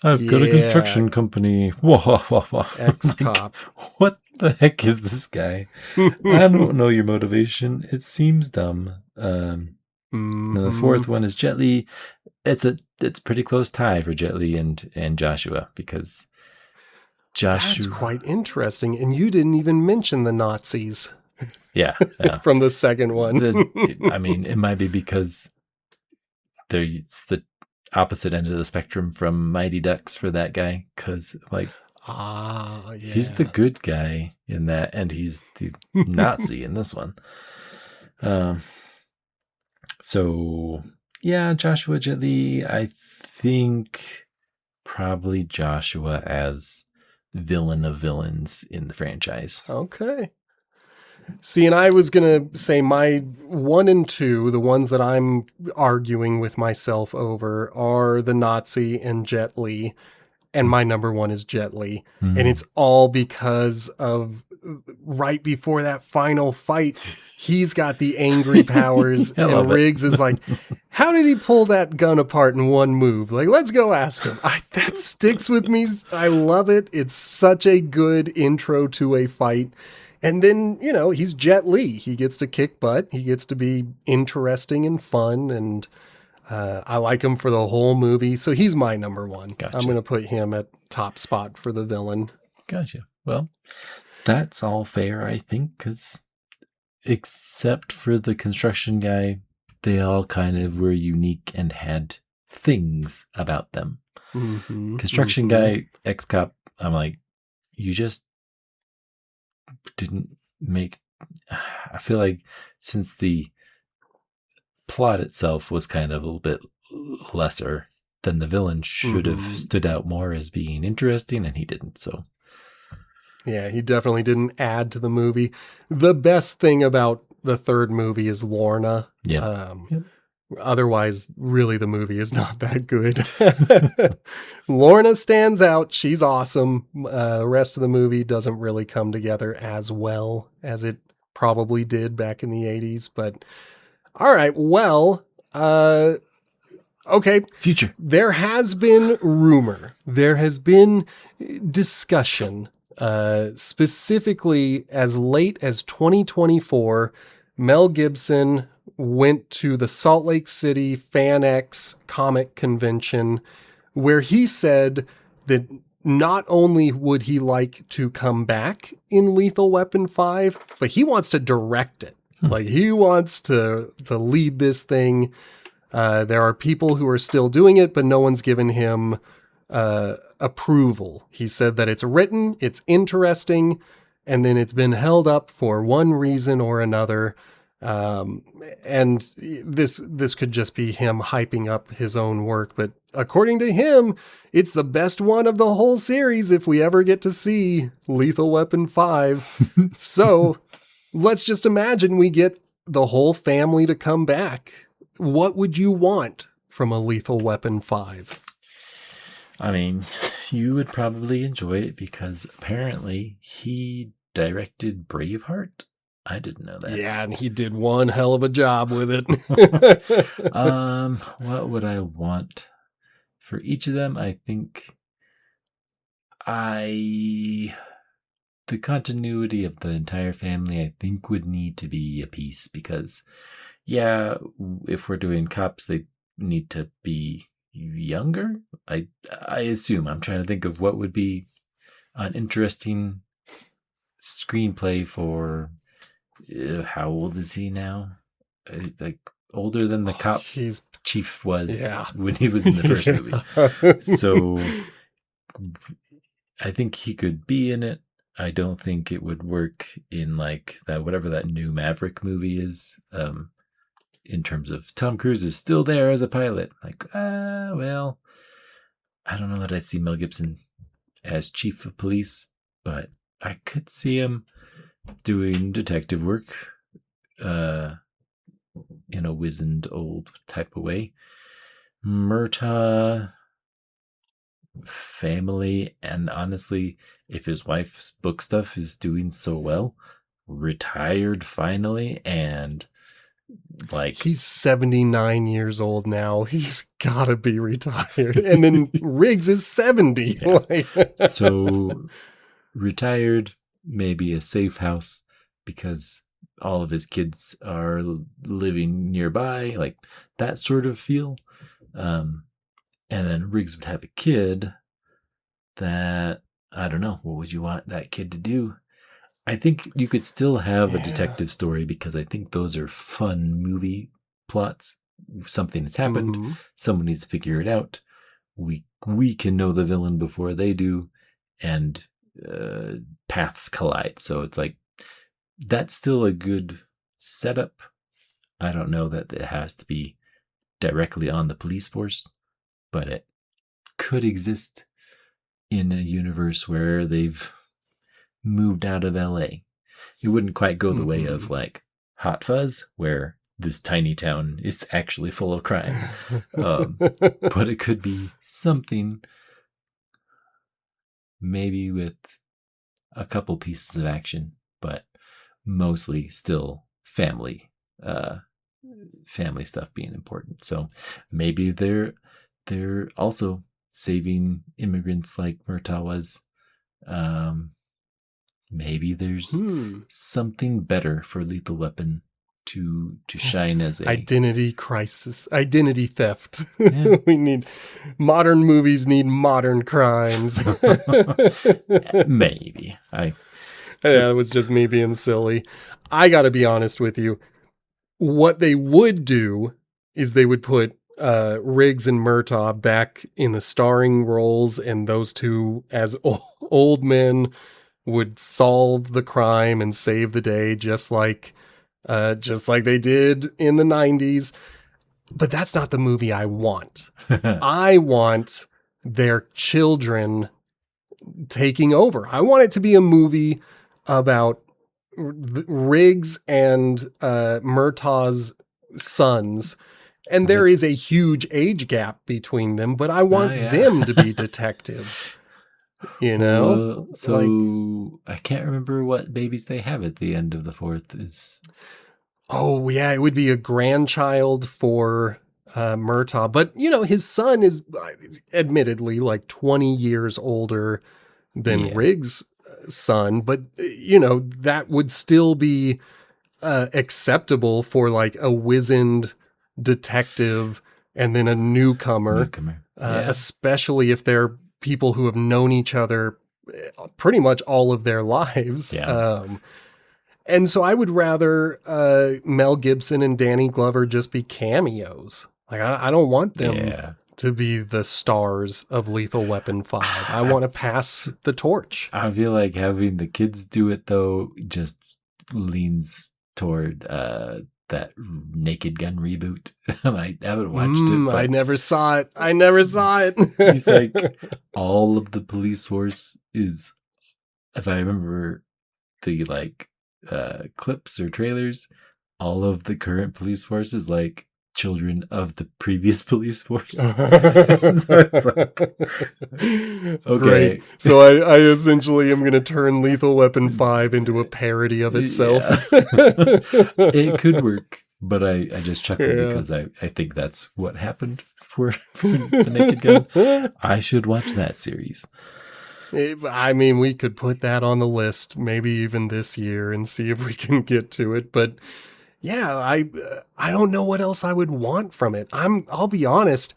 I've got a construction company. Ex-cop. What the heck is this guy? I don't know your motivation. It seems dumb. The fourth one is Jet Li. It's pretty close tie for Jet Li and Joshua, because Joshua. That's quite interesting. And you didn't even mention the Nazis. Yeah. From the second one. I mean, it might be because it's the opposite end of the spectrum from Mighty Ducks for that guy, because he's the good guy in that, and he's the Nazi in this one. So yeah, Joshua, Jet Li. I think probably Joshua as villain of villains in the franchise. Okay. See, and I was going to say my 1 and 2, the ones that I'm arguing with myself over, are the Nazi and Jet Li. And my number 1 is Jet Li. Mm. And it's all because of right before that final fight, he's got the angry powers. And Riggs is like, how did he pull that gun apart in one move? Like, let's go ask him. That sticks with me. I love it. It's such a good intro to a fight. And then, he's Jet Li. He gets to kick butt. He gets to be interesting and fun. And I like him for the whole movie. So he's my number 1. Gotcha. I'm going to put him at top spot for the villain. Gotcha. Well, that's all fair, I think, because except for the construction guy, they all kind of were unique and had things about them. Mm-hmm, construction guy, ex-cop, I'm like, you just didn't make. I feel like since the plot itself was kind of a little bit lesser, then the villain should have stood out more as being interesting, and he didn't. So yeah, he definitely didn't add to the movie. The best thing about the third movie is Lorna. Yeah. Otherwise, really, the movie is not that good. Lorna stands out. She's awesome. The rest of the movie doesn't really come together as well as it probably did back in the 80s. But all right, well, okay. Future. There has been rumor. There has been discussion, specifically as late as 2024, Mel Gibson went to the Salt Lake City FanX comic convention where he said that not only would he like to come back in Lethal Weapon 5, but he wants to direct it. Like, he wants to lead this thing. There are people who are still doing it, but no one's given him approval. He said that it's written, it's interesting, and then it's been held up for one reason or another. And this could just be him hyping up his own work, but according to him, it's the best one of the whole series if we ever get to see Lethal Weapon 5. So let's just imagine we get the whole family to come back. What would you want from a Lethal Weapon 5? I mean, you would probably enjoy it because apparently he directed Braveheart. I didn't know that. Yeah, and he did one hell of a job with it. What would I want for each of them? I think the continuity of the entire family, I think, would need to be a piece because, yeah, if we're doing cops, they need to be younger. I assume. I'm trying to think of what would be an interesting screenplay for. How old is he now? Like older than the cop chief was when he was in the first movie. So I think he could be in it. I don't think it would work in like that, whatever that new Maverick movie is. In terms of Tom Cruise is still there as a pilot. Like, well, I don't know that I'd see Mel Gibson as chief of police, but I could see him doing detective work in a wizened old type of way. Murtaugh, family, and honestly, if his wife's book stuff is doing so well, retired finally, and like He's 79 years old now. He's got to be retired. And then Riggs is 70. Yeah. So retired, maybe a safe house because all of his kids are living nearby, like that sort of feel. And then Riggs would have a kid that, I don't know, what would you want that kid to do? I think you could still have a detective story because I think those are fun movie plots. Something has happened. Mm-hmm. Someone needs to figure it out. We can know the villain before they do, and paths collide. So it's like that's still a good setup. I don't know that it has to be directly on the police force, but it could exist in a universe where they've moved out of LA. It wouldn't quite go the way of like Hot Fuzz, where this tiny town is actually full of crime. But it could be something maybe with a couple pieces of action, but mostly still family stuff being important. So maybe they're also saving immigrants like Murtaugh was. Maybe there's something better for Lethal Weapon to shine as a identity crisis, identity theft. Yeah. Modern movies need modern crimes. Maybe. It was just me being silly. I got to be honest with you. What they would do is they would put Riggs and Murtaugh back in the starring roles, and those two as old men would solve the crime and save the day, just like they did in the 90s. But that's not the movie I want. I want their children taking over. I want it to be a movie about Riggs and Murtaugh's sons. And there is a huge age gap between them, but I want them to be detectives. You know? So I can't remember what babies they have at the end of the fourth is. Oh, yeah, it would be a grandchild for Murtaugh. But, you know, his son is admittedly like 20 years older than Riggs' son. But, you know, that would still be acceptable for like a wizened detective and then a newcomer. Especially if they're people who have known each other pretty much all of their lives. And so I would rather Mel Gibson and Danny Glover just be cameos. Like I don't want them to be the stars of Lethal Weapon 5. I want to pass the torch. I feel like having the kids do it though just leans toward that Naked Gun reboot. I haven't watched it. But I never saw it. He's like, all of the police force is, if I remember the like clips or trailers, all of the current police force is like children of the previous police force. So it's like, okay. Great. So I essentially am going to turn Lethal Weapon 5 into a parody of itself. It could work, but I just chuckled because I think that's what happened for the Naked Gun. I should watch that series. I mean, we could put that on the list, maybe even this year, and see if we can get to it. But yeah, I don't know what else I would want from it. I'll be honest.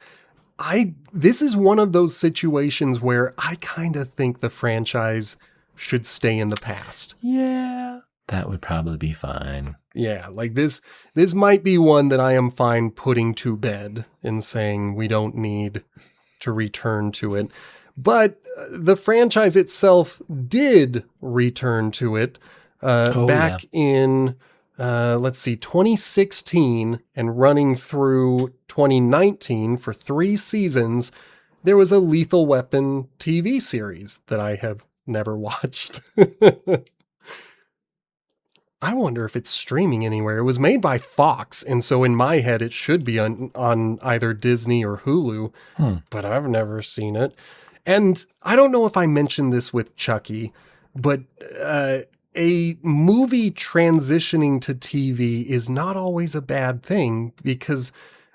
This is one of those situations where I kind of think the franchise should stay in the past. Yeah, that would probably be fine. Yeah, like this might be one that I am fine putting to bed and saying we don't need to return to it. But the franchise itself did return to it back in, 2016 and running through 2019 for 3 seasons. there was a Lethal Weapon TV series that I have never watched. I wonder if it's streaming anywhere. It was made by Fox, and so in my head it should be on either Disney or Hulu, but I've never seen it. And I don't know if I mentioned this with Chucky, but a movie transitioning to TV is not always a bad thing, because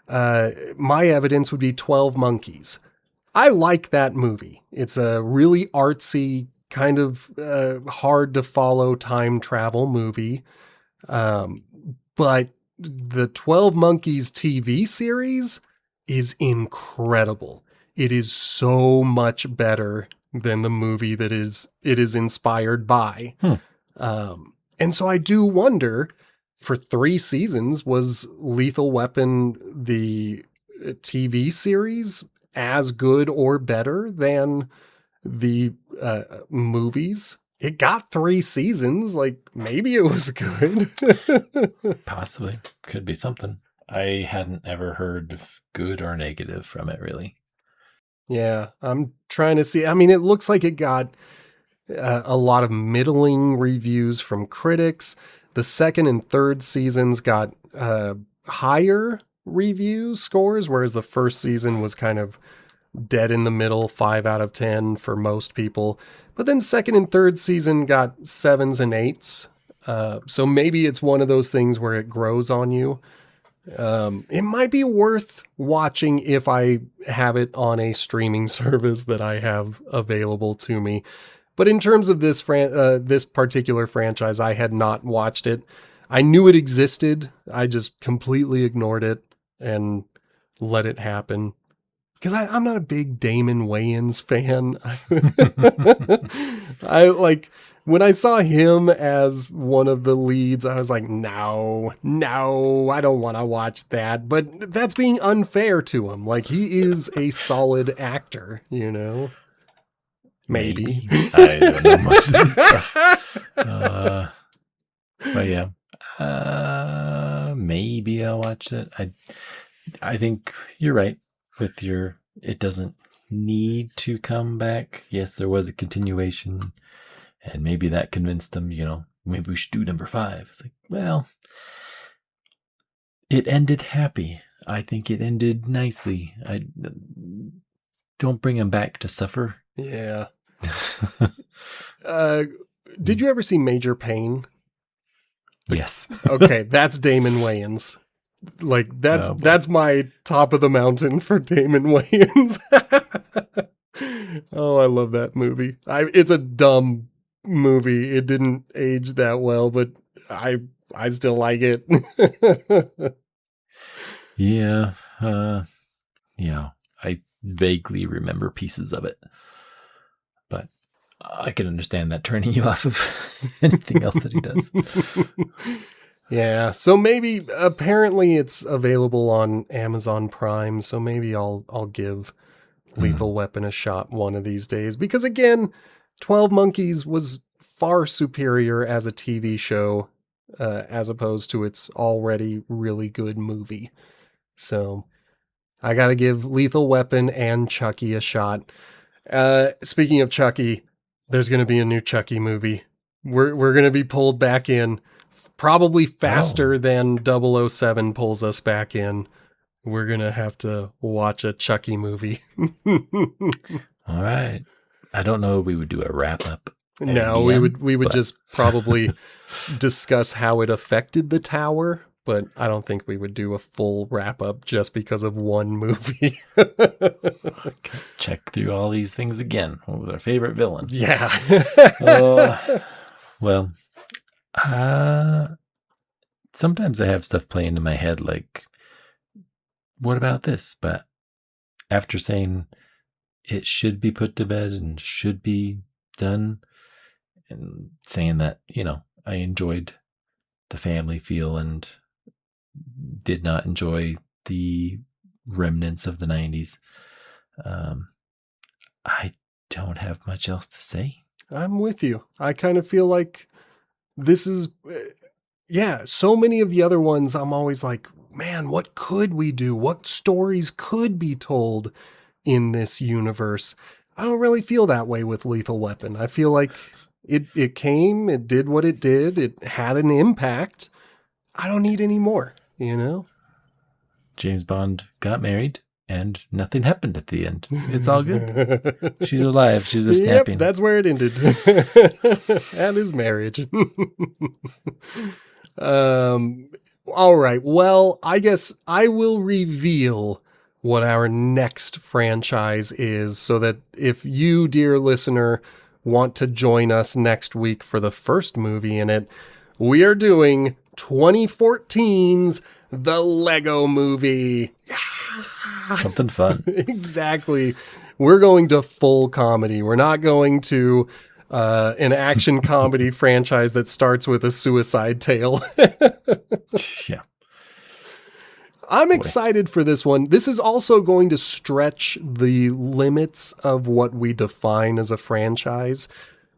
my evidence would be 12 Monkeys. I like that movie. It's a really artsy, kind of hard to follow time travel movie. But the 12 Monkeys TV series is incredible. It is so much better than the movie that it is inspired by. And so I do wonder, for 3 seasons, was Lethal Weapon, the TV series, as good or better than the movies? It got 3 seasons. Like, maybe it was good. Possibly. Could be something. I hadn't ever heard good or negative from it, really. Yeah, I'm trying to see. I mean, it looks like it got a lot of middling reviews from critics. The second and third seasons got higher review scores, whereas the first season was kind of dead in the middle, 5 out of 10 for most people. But then second and third season got 7s and 8s. So maybe it's one of those things where it grows on you. It might be worth watching if I have it on a streaming service that I have available to me. But in terms of this this particular franchise, I had not watched it. I knew it existed. I just completely ignored it and let it happen. Because I'm not a big Damon Wayans fan. I like, when I saw him as one of the leads, I was like, no, I don't want to watch that. But that's being unfair to him. Like, he is a solid actor, you know? Maybe. I don't know much of this stuff. But yeah. Maybe I'll watch it. I think you're right with your, it doesn't need to come back. Yes, there was a continuation, and maybe that convinced them, maybe we should do number 5. It's like, well, it ended happy. I think it ended nicely. I don't bring him back to suffer. Yeah. Did you ever see Major Payne? Yes. Okay, that's Damon Wayans. Like, that's my top of the mountain for Damon Wayans. Oh, I love that movie. It's a dumb movie. It didn't age that well, but I still like it. Yeah. Yeah. I vaguely remember pieces of it, but I can understand that turning you off of anything else that he does. Yeah, so maybe, apparently it's available on Amazon Prime, so maybe I'll give Lethal Weapon a shot one of these days. Because again, 12 Monkeys was far superior as a TV show, as opposed to its already really good movie. So I gotta give Lethal Weapon and Chucky a shot. Speaking of Chucky, there's gonna be a new Chucky movie. We're gonna be pulled back in. Probably faster than 007 pulls us back in. We're going to have to watch a Chucky movie. All right. I don't know if we would do a wrap up. No, we would just probably discuss how it affected the tower, but I don't think we would do a full wrap up just because of one movie. Check through all these things again. What was our favorite villain? Yeah. Well, sometimes I have stuff play into my head like, what about this? But after saying it should be put to bed and should be done, and saying that, I enjoyed the family feel and did not enjoy the remnants of the 90s, I don't have much else to say. I'm with you. I kind of feel like this is, so many of the other ones, I'm always like, man, what could we do? What stories could be told? in this universe. I don't really feel that way with Lethal Weapon. I feel like it came, it did what it did, it had an impact. I don't need any more, you know? James Bond got married and nothing happened at the end. It's all good. She's alive. She's a snapping. Yep, that's where it ended. And his marriage. All right. Well, I guess I will reveal what our next franchise is so that if you, dear listener, want to join us next week for the first movie in it, we are doing 2014's The Lego Movie. Something fun. Exactly. We're going to full comedy. We're not going to an action comedy franchise that starts with a suicide tale. Yeah. I'm excited for this one. This is also going to stretch the limits of what we define as a franchise,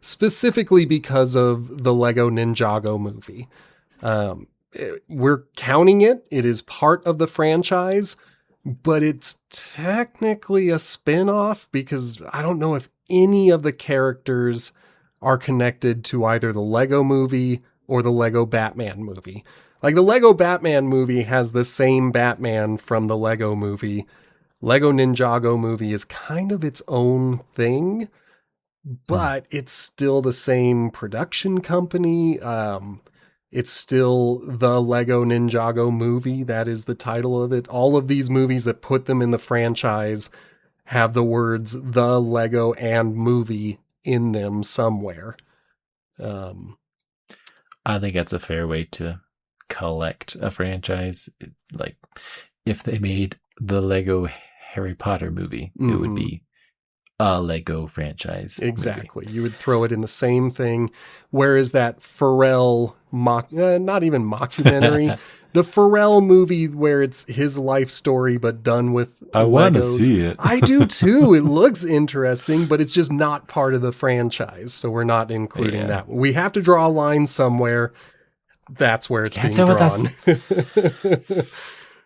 specifically because of the Lego Ninjago movie. We're counting it. It is part of the franchise, but it's technically a spin-off because I don't know if any of the characters are connected to either the Lego movie or the Lego Batman movie. Like the Lego Batman movie has the same Batman from the Lego movie. Lego Ninjago movie is kind of its own thing, but it's still the same production company. It's still the Lego Ninjago movie. That is the title of it. All of these movies that put them in the franchise have the words the Lego and movie in them somewhere. I think that's a fair way to collect a franchise. Like if they made the Lego Harry Potter movie, it would be a Lego franchise. Exactly. Movie. You would throw it in the same thing. Whereas that Pharrell not even mockumentary, the Pharrell movie where it's his life story but done with I want to see it. I do too. It looks interesting, but it's just not part of the franchise. So we're not including that. We have to draw a line somewhere. That's where it's being drawn.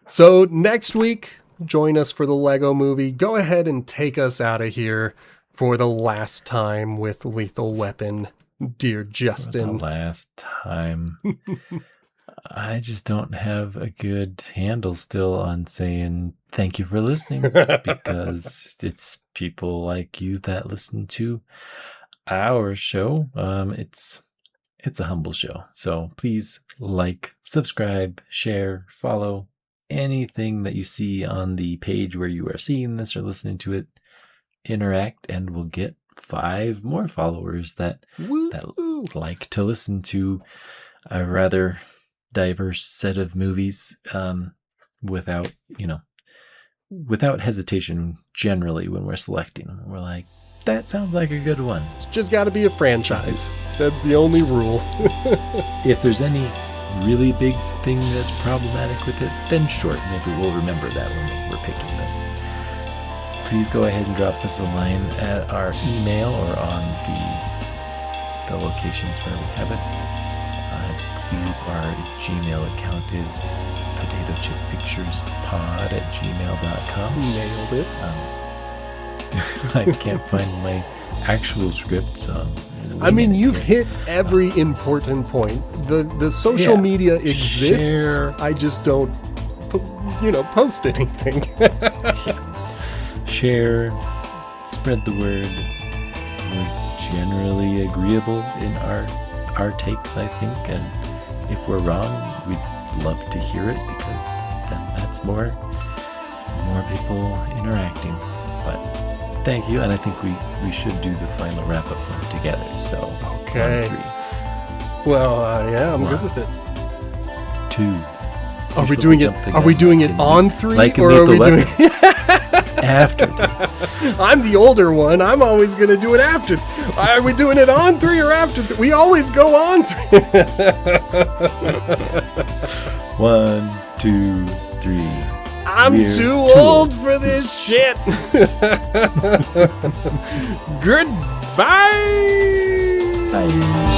So next week, join us for the Lego Movie. Go ahead and take us out of here for the last time with Lethal Weapon, dear Justin. The last time. I just don't have a good handle still on saying thank you for listening because it's people like you that listen to our show. It's a humble show. So please like, subscribe, share, follow. Anything that you see on the page where you are seeing this or listening to it, interact, and we'll get 5 more followers that like to listen to a rather diverse set of movies without hesitation. Generally, when we're selecting them, we're like, that sounds like a good one. It's just got to be a franchise. That's the only rule. If there's any really big thing that's problematic with it, then sure, maybe we'll remember that when we're picking them. Please go ahead and drop us a line at our email or on the locations where we have it. I believe our Gmail account is potatochippicturespod@gmail.com. Nailed it. I can't find my actual script, so I mean, you've hit every important point. The social media exists. Share. I just don't, post anything. Share, spread the word. We're generally agreeable in our takes, I think, and if we're wrong, we'd love to hear it because then that's more people interacting. But thank you, and I think we should do the final wrap-up one together. So, okay. Well, I'm good with it. 2. Are we doing it? Are we doing it on 3, or are we doing after 3? I'm the older one. I'm always going to do it after. Are we doing it on 3 or after 3? We always go on 3. 1, 2, 3. I'm too old for this shit. Goodbye. Bye.